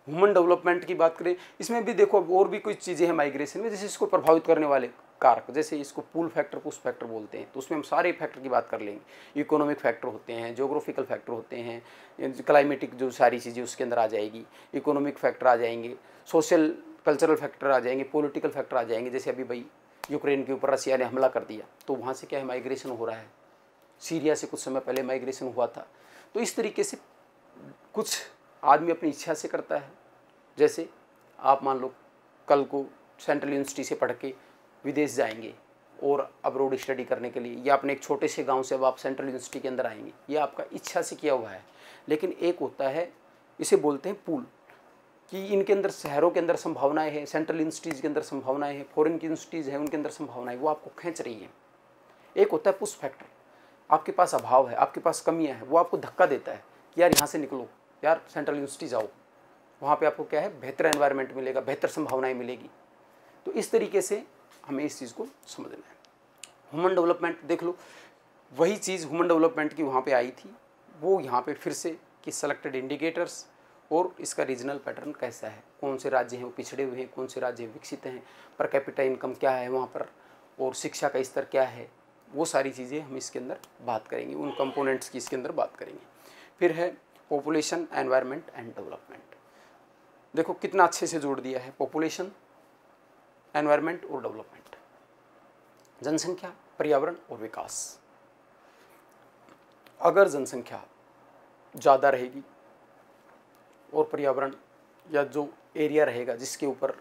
ह्यूमन डेवलपमेंट की बात करें, इसमें भी देखो और भी कुछ चीज़ें हैं माइग्रेशन में, जैसे इसको प्रभावित करने वाले कारक, जैसे इसको पुल फैक्टर पुश फैक्टर बोलते हैं। तो उसमें हम सारे फैक्टर की बात कर लेंगे। इकोनॉमिक फैक्टर होते हैं, ज्योग्राफिकल फैक्टर होते हैं, क्लाइमेटिक जो सारी चीज़ें उसके अंदर आ जाएगी, इकोनॉमिक फैक्टर आ जाएंगे, सोशल कल्चरल फैक्टर आ जाएंगे, पॉलिटिकल फैक्टर आ जाएंगे। जैसे अभी भाई यूक्रेन के ऊपर रसिया ने हमला कर दिया तो वहाँ से क्या है, माइग्रेशन हो रहा है। सीरिया से कुछ समय पहले माइग्रेशन हुआ था। तो इस तरीके से कुछ आदमी अपनी इच्छा से करता है। जैसे आप मान लो कल को सेंट्रल यूनिवर्सिटी से पढ़ के विदेश जाएंगे और अब्रोड स्टडी करने के लिए, या अपने एक छोटे से गांव से अब आप सेंट्रल यूनिवर्सिटी के अंदर आएंगे, ये आपका इच्छा से किया हुआ है। लेकिन एक होता है, इसे बोलते हैं पूल, कि इनके अंदर शहरों के अंदर संभावनाएं हैं, सेंट्रल यूनिवर्सिटीज़ के अंदर संभावनाएं हैं, फॉरेन की यूनिवर्सिटीज़ हैं उनके अंदर संभावनाएं, वो आपको खींच रही हैं। एक होता है पुश फैक्टर, आपके पास अभाव है, आपके पास कमियां हैं, वो आपको धक्का देता है कि यार यहाँ से निकलो, यार सेंट्रल यूनिवर्सिटी जाओ, वहाँ पे आपको क्या है, बेहतर एनवायरनमेंट मिलेगा, बेहतर संभावनाएं मिलेगी। तो इस तरीके से हमें इस चीज़ को समझना है। ह्यूमन डेवलपमेंट देख लो, वही चीज़ ह्यूमन डेवलपमेंट की वहाँ पे आई थी, वो यहाँ पे फिर से कि सेलेक्टेड इंडिकेटर्स और इसका रीजनल पैटर्न कैसा है, कौन से राज्य हैं वो पिछड़े हुए हैं, कौन से राज्य विकसित हैं, पर कैपिटा इनकम क्या है वहाँ पर, और शिक्षा का स्तर क्या है, वो सारी चीज़ें हम इसके अंदर बात करेंगे, उन कंपोनेंट्स की इसके अंदर बात करेंगे। फिर है पॉपुलेशन, एनवायरनमेंट एंड डेवलपमेंट। देखो कितना अच्छे से जोड़ दिया है, पॉपुलेशन, एनवायरनमेंट और डेवलपमेंट, जनसंख्या, पर्यावरण और विकास। अगर जनसंख्या ज़्यादा रहेगी और पर्यावरण या जो एरिया रहेगा जिसके ऊपर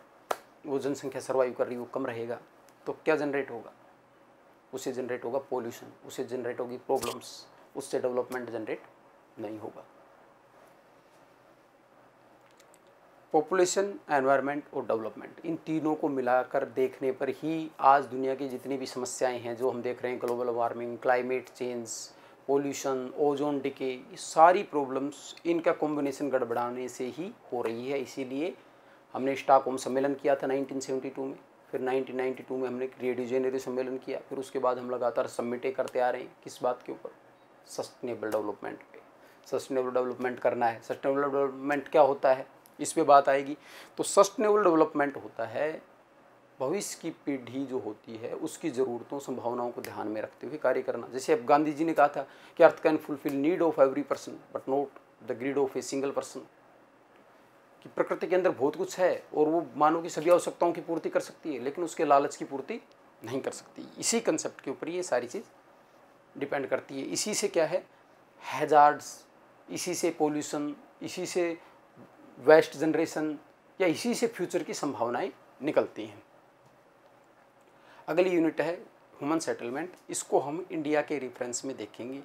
वो जनसंख्या सर्वाइव कर रही है वो कम रहेगा, तो क्या जनरेट होगा, उससे जनरेट होगा पोल्यूशन, उससे जनरेट होगी प्रॉब्लम्स, उससे डेवलपमेंट जनरेट नहीं होगा। पॉपुलेशन, एनवायरनमेंट और डेवलपमेंट, इन तीनों को मिलाकर देखने पर ही आज दुनिया की जितनी भी समस्याएं हैं जो हम देख रहे हैं, global warming, climate change, pollution, ozone decay, ये सारी प्रॉब्लम्स इनका कॉम्बिनेशन गड़बड़ाने से ही हो रही है। इसीलिए हमने स्टॉकहोम सम्मेलन किया था 1972 में, फिर 1992 में हमने रियो डी जेनेरो सम्मेलन किया, फिर उसके बाद हम लगातार समिटें करते आ रहे हैं। किस बात के ऊपर? सस्टेनेबल डेवलपमेंट पे। सस्टेनेबल डेवलपमेंट करना है। सस्टेनेबल डेवलपमेंट क्या होता है इस पे बात आएगी। तो सस्टेनेबल डेवलपमेंट होता है भविष्य की पीढ़ी जो होती है उसकी ज़रूरतों, संभावनाओं को ध्यान में रखते हुए कार्य करना। जैसे अब गांधी जी ने कहा था कि earth can fulfil need of every person but not the greed of a single person, कि प्रकृति के अंदर बहुत कुछ है और वो मानव की सभी आवश्यकताओं की पूर्ति कर सकती है, लेकिन उसके लालच की पूर्ति नहीं कर सकती। इसी कंसेप्ट के ऊपर ये सारी चीज़ डिपेंड करती है। इसी से क्या है, हैजार्ड्स, इसी से पोल्यूशन, इसी से वेस्ट जनरेशन, या इसी से फ्यूचर की संभावनाएं निकलती हैं। अगली यूनिट है ह्यूमन सेटलमेंट। इसको हम इंडिया के रेफरेंस में देखेंगे।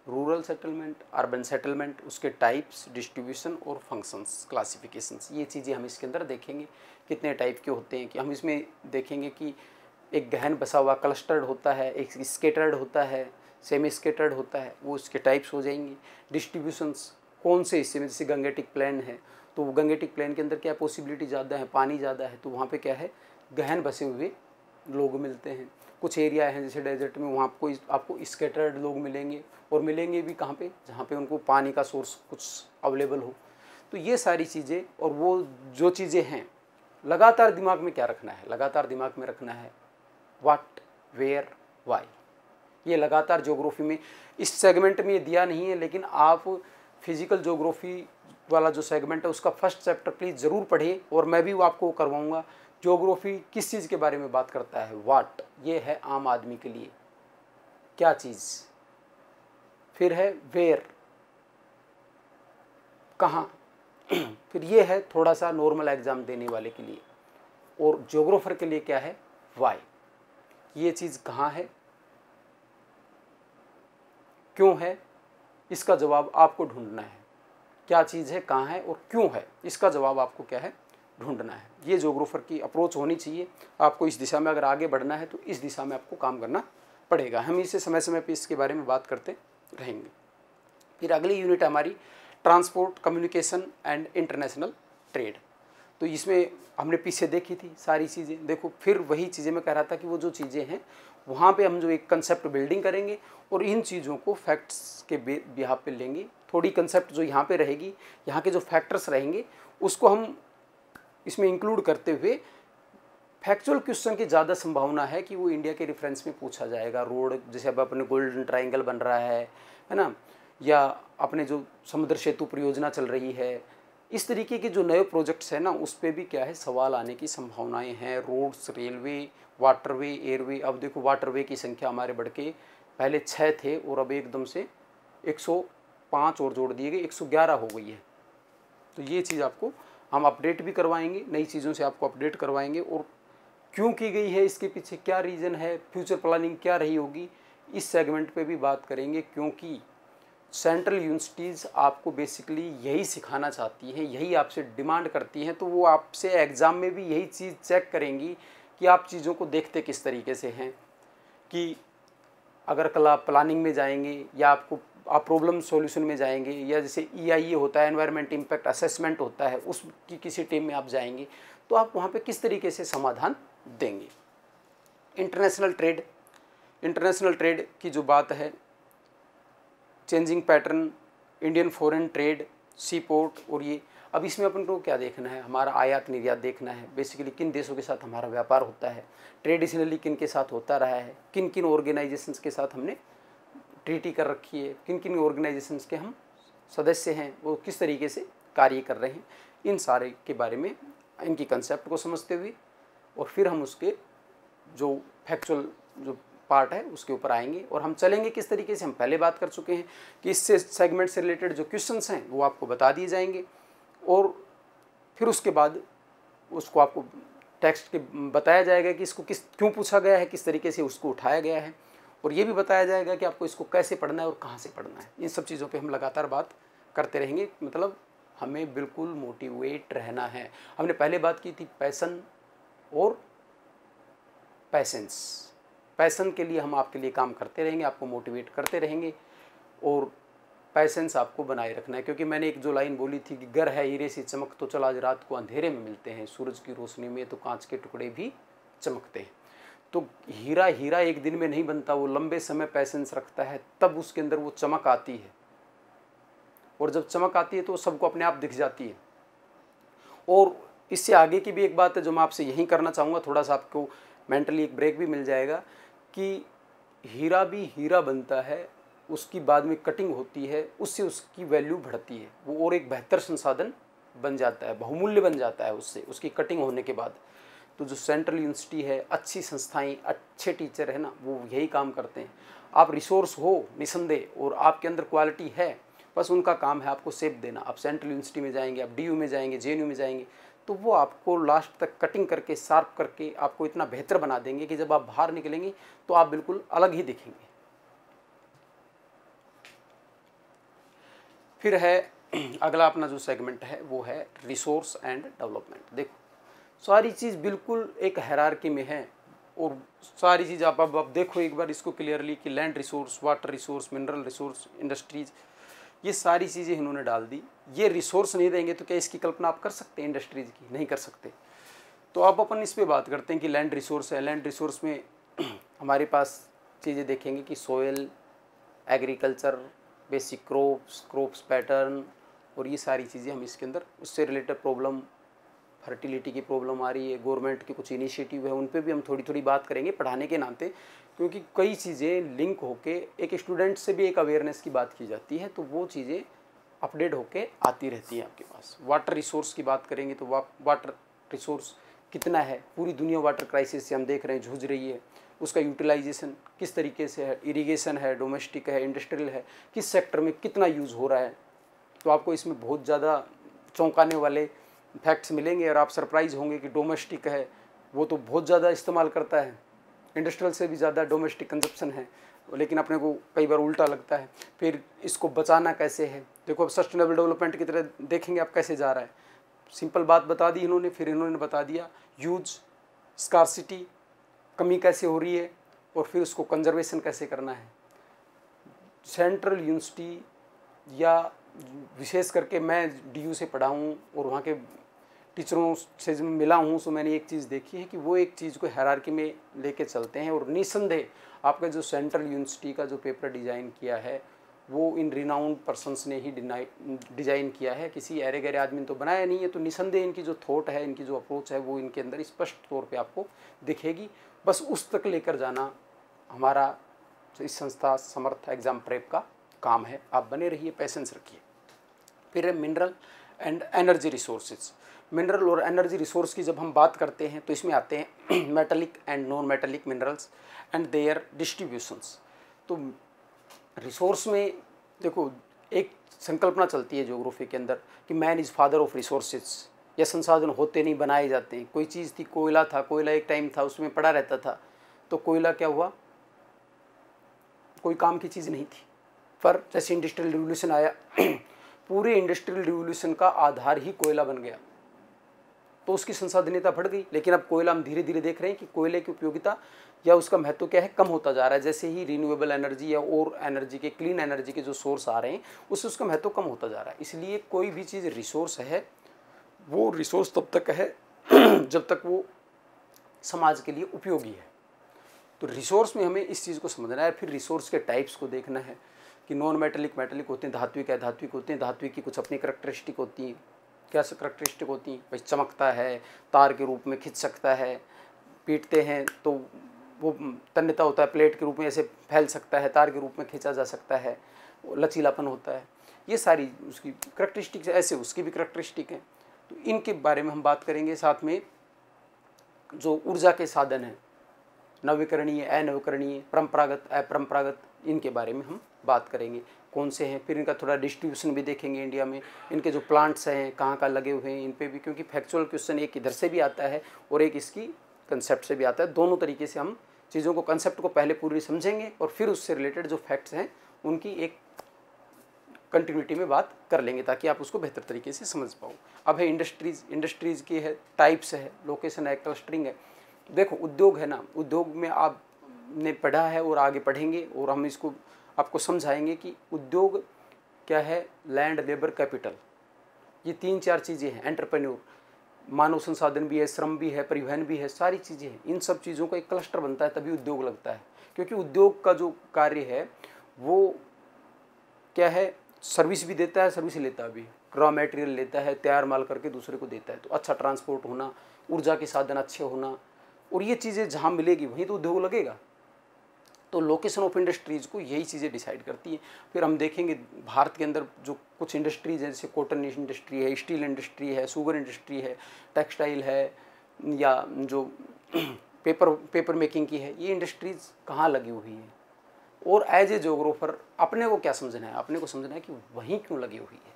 रूरल सेटलमेंट, अर्बन सेटलमेंट, उसके टाइप्स, डिस्ट्रीब्यूशन और फंक्शंस, क्लासिफिकेशंस, ये चीज़ें हम इसके अंदर देखेंगे। कितने टाइप के होते हैं कि हम इसमें देखेंगे कि एक गहन बसा हुआ क्लस्टर्ड होता है, एक स्केटर्ड होता है, सेमी स्केटर्ड होता है, वो उसके टाइप्स हो जाएंगे। डिस्ट्रीब्यूशंस, कौन से हिस्से में, जैसे गंगेटिक प्लेन है तो वो गंगेटिक प्लेन के अंदर क्या पॉसिबिलिटी ज़्यादा है, पानी ज़्यादा है, तो वहाँ पे क्या है, गहन बसे हुए लोग मिलते हैं, कुछ एरिया हैं जैसे डेजर्ट में, वहाँ आपको स्कैटर्ड लोग मिलेंगे, और मिलेंगे भी कहाँ पे, जहाँ पे उनको पानी का सोर्स कुछ अवेलेबल हो। तो ये सारी चीज़ें, और वो जो चीज़ें हैं लगातार दिमाग में क्या रखना है, लगातार दिमाग में रखना है व्हाट, वेयर, वाई। ये लगातार ज्योग्राफी में, इस सेगमेंट में ये दिया नहीं है, लेकिन आप फिजिकल ज्योग्राफी वाला जो सेगमेंट है उसका फर्स्ट चैप्टर प्लीज़ ज़रूर पढ़िए, और मैं भी वो आपको करवाऊँगा। ज्योग्राफी किस चीज़ के बारे में बात करता है, व्हाट, ये है आम आदमी के लिए क्या चीज़, फिर है वेयर, कहाँ, फिर ये है थोड़ा सा नॉर्मल एग्ज़ाम देने वाले के लिए, और ज्योग्राफर के लिए क्या है, वाई, ये चीज़ कहाँ है, क्यों है, इसका जवाब आपको ढूंढना है। क्या चीज़ है, कहाँ है और क्यों है, इसका जवाब आपको क्या है, ढूंढना है। ये ज्योग्राफर की अप्रोच होनी चाहिए। आपको इस दिशा में अगर आगे बढ़ना है तो इस दिशा में आपको काम करना पड़ेगा। हम इसे समय समय पर इसके बारे में बात करते रहेंगे। फिर अगली यूनिट हमारी transport, communication and international trade. तो इसमें हमने पीछे देखी थी सारी चीज़ें। देखो फिर वही चीज़ें मैं कह रहा था कि वो जो चीज़ें हैं वहाँ पे हम जो एक कंसेप्ट बिल्डिंग करेंगे और इन चीज़ों को फैक्ट्स के बिहाफ पे लेंगे। थोड़ी कंसेप्ट जो यहाँ पे रहेगी, यहाँ के जो फैक्टर्स रहेंगे उसको हम इसमें इंक्लूड करते हुए फैक्चुअल क्वेश्चन की ज़्यादा संभावना है कि वो इंडिया के रेफरेंस में पूछा जाएगा। रोड जैसे अब अपने गोल्डन ट्रायंगल बन रहा है ना, या अपने जो समुद्र सेतु परियोजना चल रही है, इस तरीके के जो नए प्रोजेक्ट्स हैं ना उस पर भी क्या है सवाल आने की संभावनाएं हैं। Roads, railway, waterway, airway. अब देखो वाटरवे की संख्या हमारे बढ़ के पहले 6 थे और अब एकदम से 105 और जोड़ दिए गए, 111 हो गई है। तो ये चीज़ आपको हम अपडेट भी करवाएंगे, नई चीज़ों से आपको अपडेट करवाएंगे, और क्यों की गई है, इसके पीछे क्या रीज़न है, फ्यूचर प्लानिंग क्या रही होगी, इस सेगमेंट पे भी बात करेंगे। क्योंकि सेंट्रल यूनिवर्सिटीज़ आपको बेसिकली यही सिखाना चाहती हैं, यही आपसे डिमांड करती हैं, तो वो आपसे एग्ज़ाम में भी यही चीज़ चेक करेंगी कि आप चीज़ों को देखते किस तरीके से हैं। कि अगर कल आप प्लानिंग में जाएंगे या आप प्रॉब्लम सॉल्यूशन में जाएंगे, या जैसे EIA होता है, एनवायरनमेंट इम्पैक्ट असेसमेंट होता है, उसकी किसी टीम में आप जाएंगे तो आप वहाँ पे किस तरीके से समाधान देंगे। इंटरनेशनल ट्रेड, इंटरनेशनल ट्रेड की जो बात है, changing pattern, Indian foreign trade, sea port, और ये अब इसमें अपन को क्या देखना है, हमारा आयात निर्यात देखना है। बेसिकली किन देशों के साथ हमारा व्यापार होता है, ट्रेडिशनली किन के साथ होता रहा है, किन किन ऑर्गेनाइजेशंस के साथ हमने ट्रीटी कर रखी है, किन किन ऑर्गेनाइजेशंस के हम सदस्य हैं, वो किस तरीके से कार्य कर रहे हैं, इन सारे के बारे में इनकी कंसेप्ट को समझते हुए, और फिर हम उसके जो फैक्चुअल जो पार्ट है उसके ऊपर आएंगे। और हम चलेंगे किस तरीके से, हम पहले बात कर चुके हैं कि इससे सेगमेंट से रिलेटेड जो क्वेश्चंस हैं वो आपको बता दिए जाएंगे, और फिर उसके बाद उसको आपको टेक्स्ट के बताया जाएगा कि इसको क्यों पूछा गया है, किस तरीके से उसको उठाया गया है, और ये भी बताया जाएगा कि आपको इसको कैसे पढ़ना है और कहाँ से पढ़ना है। इन सब चीज़ों पे हम लगातार बात करते रहेंगे। मतलब हमें बिल्कुल मोटिवेट रहना है। हमने पहले बात की थी पैसन और पैसेंस। पैसन के लिए हम आपके लिए काम करते रहेंगे, आपको मोटिवेट करते रहेंगे, और पैसेंस आपको बनाए रखना है। क्योंकि मैंने एक जो लाइन बोली थी कि गर है हीरे से चमक तो चल आज रात को अंधेरे में मिलते हैं, सूरज की रोशनी में तो कांच के टुकड़े भी चमकते हैं। तो हीरा एक दिन में नहीं बनता, वो लंबे समय पैसेंस रखता है, तब उसके अंदर वो चमक आती है, और जब चमक आती है तो सबको अपने आप दिख जाती है। और इससे आगे की भी एक बात है जो मैं आपसे यहीं करना चाहूँगा, थोड़ा सा आपको मेंटली एक ब्रेक भी मिल जाएगा, कि हीरा भी हीरा बनता है, उसकी बाद में कटिंग होती है, उससे उसकी वैल्यू बढ़ती है, वो और एक बेहतर संसाधन बन जाता है, बहुमूल्य बन जाता है उससे, उसकी कटिंग होने के बाद। तो जो सेंट्रल यूनिवर्सिटी है, अच्छी संस्थाएं, अच्छे टीचर है ना, वो यही काम करते हैं। आप रिसोर्स हो निसंदेह और आपके अंदर क्वालिटी है, बस उनका काम है आपको शेप देना। आप सेंट्रल यूनिवर्सिटी में जाएंगे, आप DU में जाएंगे, JNU में जाएंगे, तो वो आपको लास्ट तक कटिंग करके, शार्प करके आपको इतना बेहतर बना देंगे कि जब आप बाहर निकलेंगे तो आप बिल्कुल अलग ही दिखेंगे। फिर है अगला अपना जो सेगमेंट है वो है रिसोर्स एंड डेवलपमेंट। देखो सारी चीज़ बिल्कुल एक हायरार्की में है, और सारी चीज़ आप अब देखो एक बार इसको क्लियरली कि land resource, water resource, mineral resource, industries, ये सारी चीज़ें इन्होंने डाल दी। ये रिसोर्स नहीं देंगे तो क्या इसकी कल्पना आप कर सकते हैं इंडस्ट्रीज़ की? नहीं कर सकते। तो अब अपन इस पे बात करते हैं कि लैंड रिसोर्स है। लैंड रिसोर्स में हमारे पास चीज़ें देखेंगे कि soil, agriculture, basic crops pattern, और ये सारी चीज़ें हम इसके अंदर, उससे रिलेटेड प्रॉब्लम, फर्टिलिटी की प्रॉब्लम आ रही है, गवर्नमेंट के कुछ इनिशिएटिव है, उन पे भी हम थोड़ी थोड़ी बात करेंगे पढ़ाने के नाते, क्योंकि कई चीज़ें लिंक होके एक स्टूडेंट से भी एक अवेयरनेस की बात की जाती है, तो वो चीज़ें अपडेट होके आती रहती हैं आपके पास। वाटर रिसोर्स की बात करेंगे तो वाटर रिसोर्स कितना है, पूरी दुनिया वाटर क्राइसिस से हम देख रहे हैं जूझ रही है, उसका यूटिलाइजेशन किस तरीके से है, इरिगेशन है, डोमेस्टिक है, इंडस्ट्रियल है, किस सेक्टर में कितना यूज़ हो रहा है। तो आपको इसमें बहुत ज़्यादा चौंकाने वाले फैक्ट्स मिलेंगे और आप सरप्राइज़ होंगे कि डोमेस्टिक है वो तो बहुत ज़्यादा इस्तेमाल करता है, इंडस्ट्रियल से भी ज़्यादा डोमेस्टिक कंजप्शन है, लेकिन अपने को कई बार उल्टा लगता है। फिर इसको बचाना कैसे है, देखो अब सस्टेनेबल डेवलपमेंट की तरह देखेंगे आप कैसे जा रहा है। सिंपल बात बता दी इन्होंने, फिर इन्होंने बता दिया यूज, स्कार्सिटी, कमी कैसे हो रही है, और फिर उसको कंजर्वेशन कैसे करना है। सेंट्रल यूनिवर्सिटी या विशेष करके मैं DU से पढ़ा हूँ और वहाँ के टीचरों से जब मिला हूँ, तो मैंने एक चीज़ देखी है कि वो एक चीज़ को हायरार्की में लेके चलते हैं, और निस्संदेह आपका जो सेंट्रल यूनिवर्सिटी का जो पेपर डिज़ाइन किया है वो इन रिनाउंड पर्सन्स ने ही डिज़ाइन किया है, किसी अरे गहरे आदमी ने तो बनाया नहीं है। तो निस्संदेह इनकी जो थॉट है, इनकी जो अप्रोच है, वो इनके अंदर स्पष्ट तौर पे आपको दिखेगी। बस उस तक लेकर जाना हमारा इस संस्था समर्थ एग्ज़ाम प्रेप का काम है। आप बने रहिए, पैसेंस रखिए। फिर है mineral and energy resources. Mineral और एनर्जी रिसोर्स की जब हम बात करते हैं तो इसमें आते हैं metallic and non metallic minerals and their distributions. तो रिसोर्स में देखो एक संकल्पना चलती है ज्योग्राफी के अंदर कि man is father of resources, या संसाधन होते नहीं बनाए जाते हैं। कोई चीज़ थी, कोयला था, कोयला एक टाइम था उसमें पड़ा रहता था, तो कोयला क्या हुआ, कोई काम की चीज़ नहीं थी। पर जैसे इंडस्ट्रियल रिवोल्यूशन आया पूरे इंडस्ट्रियल रिवोल्यूशन का आधार ही कोयला बन गया, तो उसकी संसाधनीयता बढ़ गई। लेकिन अब कोयला हम धीरे धीरे देख रहे हैं कि कोयले की उपयोगिता या उसका महत्व क्या है, कम होता जा रहा है। जैसे ही रिन्यूएबल एनर्जी या और एनर्जी के, क्लीन एनर्जी के जो सोर्स आ रहे हैं, उससे उसका महत्व कम होता जा रहा है। इसलिए कोई भी चीज़ रिसोर्स है, वो रिसोर्स तब तक है जब तक वो समाज के लिए उपयोगी है। तो रिसोर्स में हमें इस चीज़ को समझना है। फिर रिसोर्स के टाइप्स को देखना है कि नॉन मेटेलिक, मेटेलिक होते हैं, धात्विक है, धात्विक होते हैं। धात्विक की कुछ अपनी करैक्टरिस्टिक होती हैं। क्या करैक्टरिस्टिक होती हैं भाई, चमकता है, तार के रूप में खिंच सकता है, पीटते हैं तो वो तन्यता होता है, प्लेट के रूप में ऐसे फैल सकता है, तार के रूप में खींचा जा सकता है, लचीलापन होता है। ये सारी उसकी करैक्टरिस्टिक, ऐसे उसकी भी करैक्टरिस्टिक है। तो इनके बारे में हम बात करेंगे। साथ में जो ऊर्जा के साधन हैं, नवीकरणीय, अनवीकरणीय, परंपरागत, अपरंपरागत, इनके बारे में हम बात करेंगे कौन से हैं। फिर इनका थोड़ा डिस्ट्रीब्यूशन भी देखेंगे इंडिया में, इनके जो प्लांट्स हैं कहाँ कहाँ लगे हुए हैं, इन पे भी, क्योंकि फैक्चुअल क्वेश्चन एक इधर से भी आता है और एक इसकी कंसेप्ट से भी आता है। दोनों तरीके से हम चीज़ों को, कंसेप्ट को पहले पूरी समझेंगे और फिर उससे रिलेटेड जो फैक्ट्स हैं उनकी एक कंटिन्यूटी में बात कर लेंगे, ताकि आप उसको बेहतर तरीके से समझ पाओ। अब है इंडस्ट्रीज़। इंडस्ट्रीज़ की है टाइप्स है, लोकेशन है, क्लस्टरिंग है। देखो उद्योग है ना, उद्योग में आपने पढ़ा है और आगे पढ़ेंगे और हम इसको आपको समझाएंगे कि उद्योग क्या है, लैंड, लेबर, कैपिटल, ये 3-4 चीज़ें हैं। एंटरप्रेन्योर, मानव संसाधन भी है, श्रम भी है, परिवहन भी है, सारी चीज़ें हैं। इन सब चीज़ों का एक क्लस्टर बनता है, तभी उद्योग लगता है। क्योंकि उद्योग का जो कार्य है वो क्या है, सर्विस भी देता है, सर्विस लेता भी, रॉ मटेरियल लेता है, तैयार माल करके दूसरे को देता है। तो अच्छा ट्रांसपोर्ट होना, ऊर्जा के साधन अच्छे होना, और ये चीज़ें जहाँ मिलेगी वहीं तो उद्योग लगेगा। तो लोकेशन ऑफ इंडस्ट्रीज़ को यही चीज़ें डिसाइड करती हैं। फिर हम देखेंगे भारत के अंदर जो कुछ इंडस्ट्रीज़ हैं, जैसे कॉटन इंडस्ट्री है, स्टील इंडस्ट्री है, शुगर इंडस्ट्री है, टेक्सटाइल है, या जो पेपर मेकिंग की है, ये इंडस्ट्रीज़ कहाँ लगी हुई हैं। और एज ए जोग्राफर अपने को क्या समझना है, अपने को समझना है कि वहीं क्यों लगी हुई है,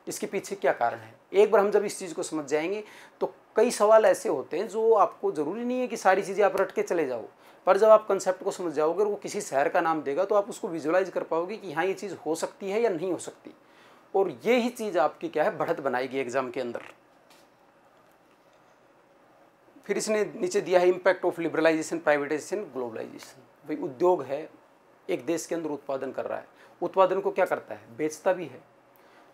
इसके पीछे क्या कारण है। एक बार हम जब इस चीज़ को समझ जाएंगे तो कई सवाल ऐसे होते हैं जो आपको ज़रूरी नहीं है कि सारी चीज़ें आप रट के चले जाओ, पर जब आप कंसेप्ट को समझ जाओगे और वो किसी शहर का नाम देगा तो आप उसको विजुलाइज कर पाओगे कि हाँ ये चीज़ हो सकती है या नहीं हो सकती। और ये ही चीज़ आपकी क्या है, बढ़त बनाएगी एग्जाम के अंदर। फिर इसने नीचे दिया है impact of liberalisation, privatisation, globalisation. भाई उद्योग है, एक देश के अंदर उत्पादन कर रहा है, उत्पादन को क्या करता है, बेचता भी है।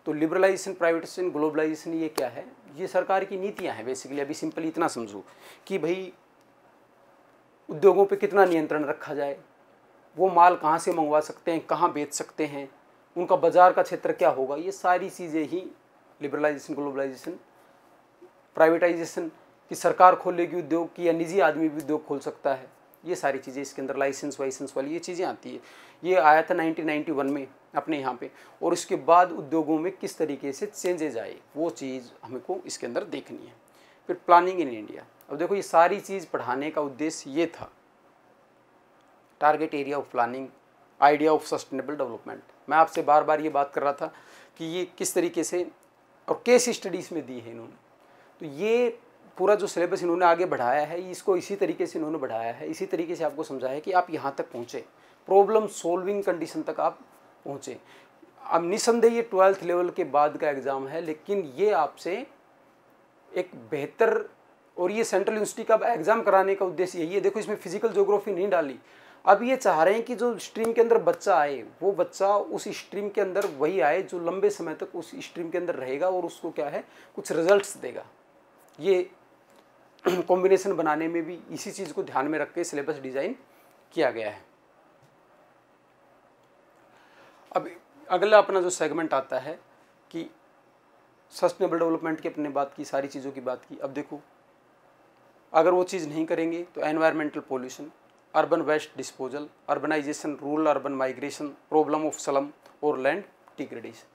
तो लिबरलाइजेशन, प्राइवेटाइजेशन, ग्लोबलाइजेशन ये क्या है? ये सरकार की नीतियां हैं बेसिकली। अभी सिंपली इतना समझो कि भाई उद्योगों पे कितना नियंत्रण रखा जाए, वो माल कहाँ से मंगवा सकते हैं, कहाँ बेच सकते हैं, उनका बाजार का क्षेत्र क्या होगा, ये सारी चीज़ें ही लिबरलाइजेशन, ग्लोबलाइजेशन, प्राइवेटाइजेशन कि सरकार खोलेगी उद्योग की या निजी आदमी भी उद्योग खोल सकता है, ये सारी चीज़ें इसके अंदर लाइसेंस वाइसेंस वाली ये चीज़ें आती है। ये आया था 1991 में अपने यहाँ पे, और उसके बाद उद्योगों में किस तरीके से चेंजेज आए वो चीज़ हमको इसके अंदर देखनी है। फिर प्लानिंग इन इंडिया, अब देखो ये सारी चीज़ पढ़ाने का उद्देश्य ये था, target area of planning, idea of sustainable development. मैं आपसे बार बार ये बात कर रहा था कि ये किस तरीके से, और केस स्टडीज़ में दी है इन्होंने, तो ये पूरा जो सिलेबस इन्होंने आगे बढ़ाया है इसको इसी तरीके से इन्होंने बढ़ाया है, इसी तरीके से आपको समझाया है कि आप यहाँ तक पहुँचे, प्रॉब्लम सॉल्विंग कंडीशन तक आप पहुँचे। अब निसंदेह ये 12th लेवल के बाद का एग्ज़ाम है, लेकिन ये आपसे एक बेहतर, और ये सेंट्रल यूनिवर्सिटी का एग्ज़ाम कराने का उद्देश्य यही है। देखो इसमें फिजिकल ज्योग्राफी नहीं डाली, अब ये चाह रहे हैं कि जो स्ट्रीम के अंदर बच्चा आए वो बच्चा उस स्ट्रीम के अंदर वही आए जो लंबे समय तक उस स्ट्रीम के अंदर रहेगा और उसको क्या है कुछ रिजल्ट्स देगा। ये कॉम्बिनेशन बनाने में भी इसी चीज़ को ध्यान में रख के सिलेबस डिज़ाइन किया गया है। अब अगला अपना जो सेगमेंट आता है कि सस्टेनेबल डेवलपमेंट की अपने बात की, सारी चीज़ों की बात की। अब देखो अगर वो चीज़ नहीं करेंगे तो environmental pollution, urban waste disposal, urbanisation, rural urban migration, problem of slum और लैंड डिग्रेडेशन,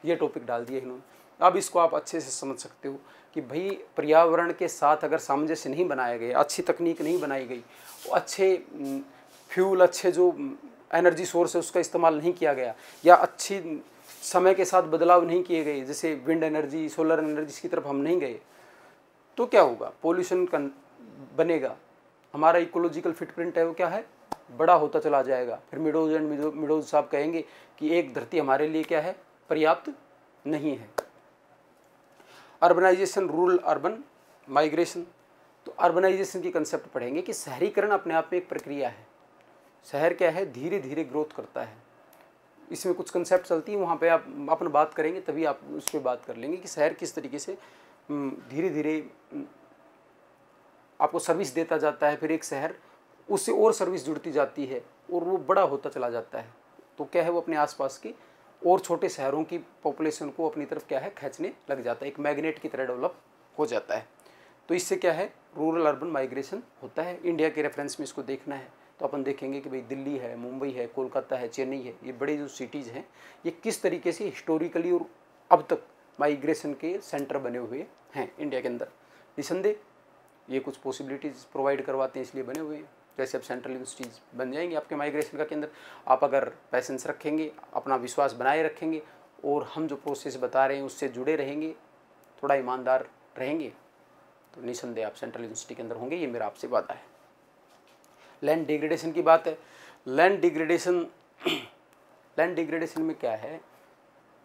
ये टॉपिक डाल दिए इन्होंने। अब इसको आप अच्छे से समझ सकते हो कि भाई पर्यावरण के साथ अगर सामंजस्य नहीं बनाया गया, अच्छी तकनीक नहीं बनाई गई, अच्छे फ्यूल, अच्छे जो एनर्जी सोर्स है उसका इस्तेमाल नहीं किया गया, या अच्छी समय के साथ बदलाव नहीं किए गए, जैसे विंड एनर्जी, सोलर एनर्जी की तरफ हम नहीं गए, तो क्या होगा, पोल्यूशन बनेगा, हमारा इकोलॉजिकल फिटप्रिंट है वो क्या है, बड़ा होता चला जाएगा। फिर मिडोज एंड मिडोज साहब कहेंगे कि एक धरती हमारे लिए क्या है, पर्याप्त नहीं है। अर्बनाइजेशन, रूरल अर्बन माइग्रेशन, तो अर्बनाइजेशन की कंसेप्ट पढ़ेंगे कि शहरीकरण अपने आप में एक प्रक्रिया है। शहर क्या है, धीरे धीरे ग्रोथ करता है, इसमें कुछ कंसेप्ट चलती है, वहाँ पे आप अपन बात करेंगे तभी आप उस पर बात कर लेंगे कि शहर किस तरीके से धीरे धीरे आपको सर्विस देता जाता है, फिर एक शहर उससे और सर्विस जुड़ती जाती है और वो बड़ा होता चला जाता है। तो क्या है, वो अपने आसपास की और छोटे शहरों की पॉपुलेशन को अपनी तरफ क्या है खींचने लग जाता है, एक मैग्नेट की तरह डेवलप हो जाता है। तो इससे क्या है, रूरल अर्बन माइग्रेशन होता है। इंडिया के रेफरेंस में इसको देखना है तो अपन देखेंगे कि भाई दिल्ली है, मुंबई है, कोलकाता है, चेन्नई है, ये बड़े जो सिटीज़ हैं ये किस तरीके से हिस्टोरिकली और अब तक माइग्रेशन के सेंटर बने हुए हैं इंडिया के अंदर। निसंदेह ये कुछ पॉसिबिलिटीज़ प्रोवाइड करवाते हैं इसलिए बने हुए हैं। जैसे अब सेंट्रल यूनिवर्सिटीज़ बन जाएंगी आपके माइग्रेशन का केंद्र, आप अगर पैसेंस रखेंगे, अपना विश्वास बनाए रखेंगे और हम जो प्रोसेस बता रहे हैं उससे जुड़े रहेंगे, थोड़ा ईमानदार रहेंगे, तो निसंदेह आप सेंट्रल यूनिवर्सिटी के अंदर होंगे, ये मेरा आपसे वादा है। लैंड डिग्रेडेशन की बात है। लैंड डिग्रेडेशन में क्या है,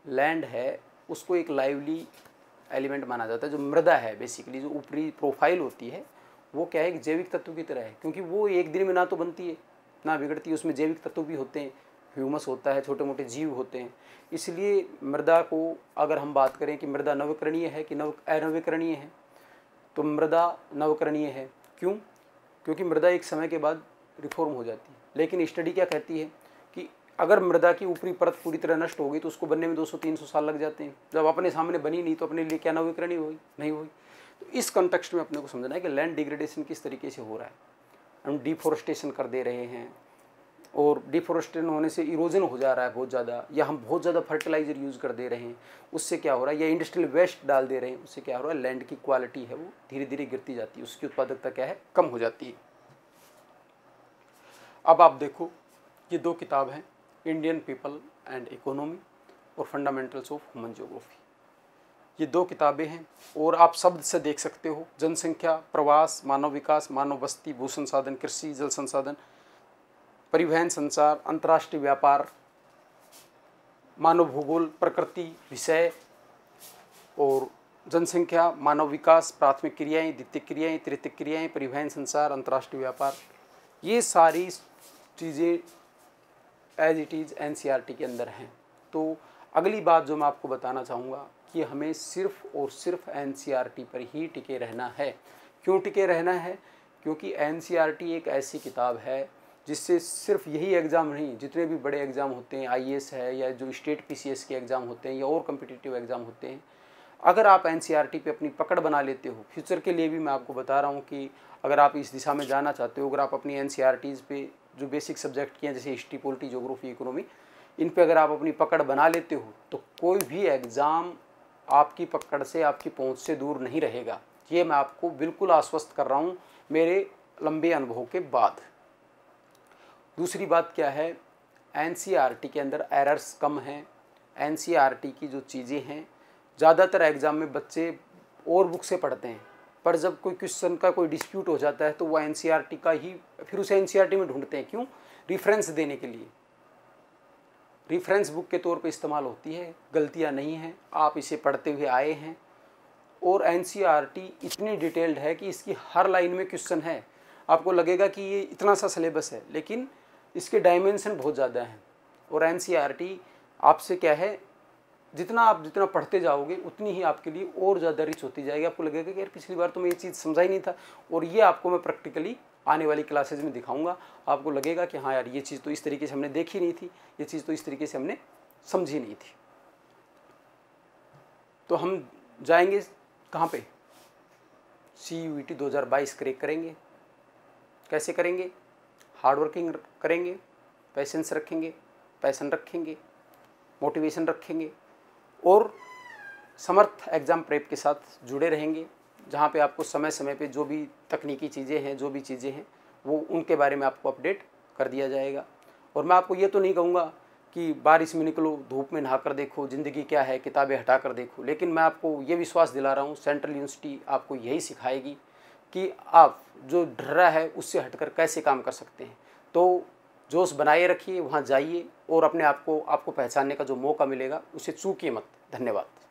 लैंड है उसको एक लाइवली एलिमेंट माना जाता है। जो मृदा है बेसिकली, जो ऊपरी प्रोफाइल होती है वो क्या है, एक जैविक तत्व की तरह है, क्योंकि वो एक दिन में ना तो बनती है ना बिगड़ती है, उसमें जैविक तत्व भी होते हैं, ह्यूमस होता है, छोटे मोटे जीव होते हैं। इसलिए मृदा को अगर हम बात करें कि मृदा नवीकरणीय है कि अनवीकरणीय है, तो मृदा नवीकरणीय है। क्यों? क्योंकि मृदा एक समय के बाद रिफॉर्म हो जाती है, लेकिन स्टडी क्या कहती है कि अगर मृदा की ऊपरी परत पूरी तरह नष्ट हो गई तो उसको बनने में 200-300 साल लग जाते हैं। जब अपने सामने बनी नहीं तो अपने लिए क्या नवीकरणीय हुई, नहीं हुई। तो इस कॉन्टेक्स्ट में अपने को समझना है कि लैंड डिग्रेडेशन किस तरीके से हो रहा है। हम डिफोरेस्टेशन कर दे रहे हैं और डिफोरेस्टेशन होने से इरोजन हो जा रहा है बहुत ज़्यादा, या हम बहुत ज़्यादा फर्टिलाइजर यूज़ कर दे रहे हैं, उससे क्या हो रहा है, या इंडस्ट्रियल वेस्ट डाल दे रहे हैं, उससे क्या हो रहा है, लैंड की क्वालिटी है वो धीरे धीरे गिरती जाती है, उसकी उत्पादकता क्या है, कम हो जाती है। अब आप देखो ये दो किताब हैं, इंडियन पीपल एंड इकोनॉमी और फंडामेंटल्स ऑफ ह्यूमन ज्योग्राफी। ये दो किताबें हैं और आप शब्द से देख सकते हो, जनसंख्या, प्रवास, मानव विकास, मानव बस्ती, भू संसाधन, कृषि, जल संसाधन, परिवहन, संचार, अंतर्राष्ट्रीय व्यापार, मानव भूगोल, प्रकृति, विषय और जनसंख्या, मानव विकास, प्राथमिक क्रियाएं, द्वितीयक क्रियाएं, तृतीयक क्रियाएं, परिवहन, संचार, अंतर्राष्ट्रीय व्यापार, ये सारी चीज़ें एज इट इज़ एनसीईआरटी के अंदर हैं। तो अगली बात जो मैं आपको बताना चाहूँगा कि हमें सिर्फ और सिर्फ एनसीईआरटी पर ही टिके रहना है। क्यों टिके रहना है? क्योंकि एनसीईआरटी एक ऐसी किताब है जिससे सिर्फ यही एग्ज़ाम नहीं, जितने भी बड़े एग्ज़ाम होते हैं, आईएएस है या जो स्टेट पीसीएस के एग्ज़ाम होते हैं या और कम्पिटिटिव एग्ज़ाम होते हैं, अगर आप एनसीईआरटी पे अपनी पकड़ बना लेते हो, फ्यूचर के लिए भी मैं आपको बता रहा हूँ कि अगर आप इस दिशा में जाना चाहते हो, अगर आप अपनी एनसीईआरटीज़ पे जो बेसिक सब्जेक्ट की हैं जैसे हिस्ट्री, पॉलिटी, ज्योग्राफी, इकोनॉमी, इन पे अगर आप अपनी पकड़ बना लेते हो तो कोई भी एग्ज़ाम आपकी पकड़ से, आपकी पहुंच से दूर नहीं रहेगा। ये मैं आपको बिल्कुल आश्वस्त कर रहा हूँ मेरे लंबे अनुभव के बाद। दूसरी बात क्या है, एनसीईआरटी के अंदर एरर्स कम हैं। एनसीईआरटी की जो चीज़ें हैं, ज़्यादातर एग्ज़ाम में बच्चे और बुक से पढ़ते हैं, पर जब कोई क्वेश्चन का कोई डिस्प्यूट हो जाता है तो वो एनसीईआरटी का ही फिर उसे एनसीईआरटी में ढूंढते हैं। क्यों? रिफरेंस देने के लिए, रिफरेंस बुक के तौर पे इस्तेमाल होती है। गलतियां नहीं हैं, आप इसे पढ़ते हुए आए हैं। और एनसीईआरटी इतनी डिटेल्ड है कि इसकी हर लाइन में क्वेश्चन है। आपको लगेगा कि ये इतना सा सिलेबस है, लेकिन इसके डायमेंशन बहुत ज़्यादा हैं। और एनसीईआरटी आपसे क्या है, जितना पढ़ते जाओगे उतनी ही आपके लिए और ज़्यादा रिच होती जाएगी। आपको लगेगा कि यार पिछली बार तो मैं ये चीज़ समझा ही नहीं था, और ये आपको मैं प्रैक्टिकली आने वाली क्लासेज में दिखाऊंगा। आपको लगेगा कि हाँ यार, ये चीज़ तो इस तरीके से हमने देखी नहीं थी, ये चीज़ तो इस तरीके से हमने समझी नहीं थी। तो हम जाएंगे कहाँ पे? CUET 2022 क्रैक करेंगे। कैसे करेंगे? हार्डवर्किंग करेंगे, पेशेंस रखेंगे, पैशन रखेंगे, मोटिवेशन रखेंगे और समर्थ एग्ज़ाम प्रेप के साथ जुड़े रहेंगे, जहाँ पे आपको समय समय पे जो भी तकनीकी चीज़ें हैं, जो भी चीज़ें हैं, वो उनके बारे में आपको अपडेट कर दिया जाएगा। और मैं आपको ये तो नहीं कहूँगा कि बारिश में निकलो, धूप में नहा कर देखो, ज़िंदगी क्या है, किताबें हटा कर देखो, लेकिन मैं आपको ये विश्वास दिला रहा हूँ, सेंट्रल यूनिवर्सिटी आपको यही सिखाएगी कि आप जो डर रहा है उससे हटकर कैसे काम कर सकते हैं। तो जोश बनाए रखिए, वहाँ जाइए और अपने आप को आपको पहचानने का जो मौका मिलेगा उसे चूकिए मत। धन्यवाद।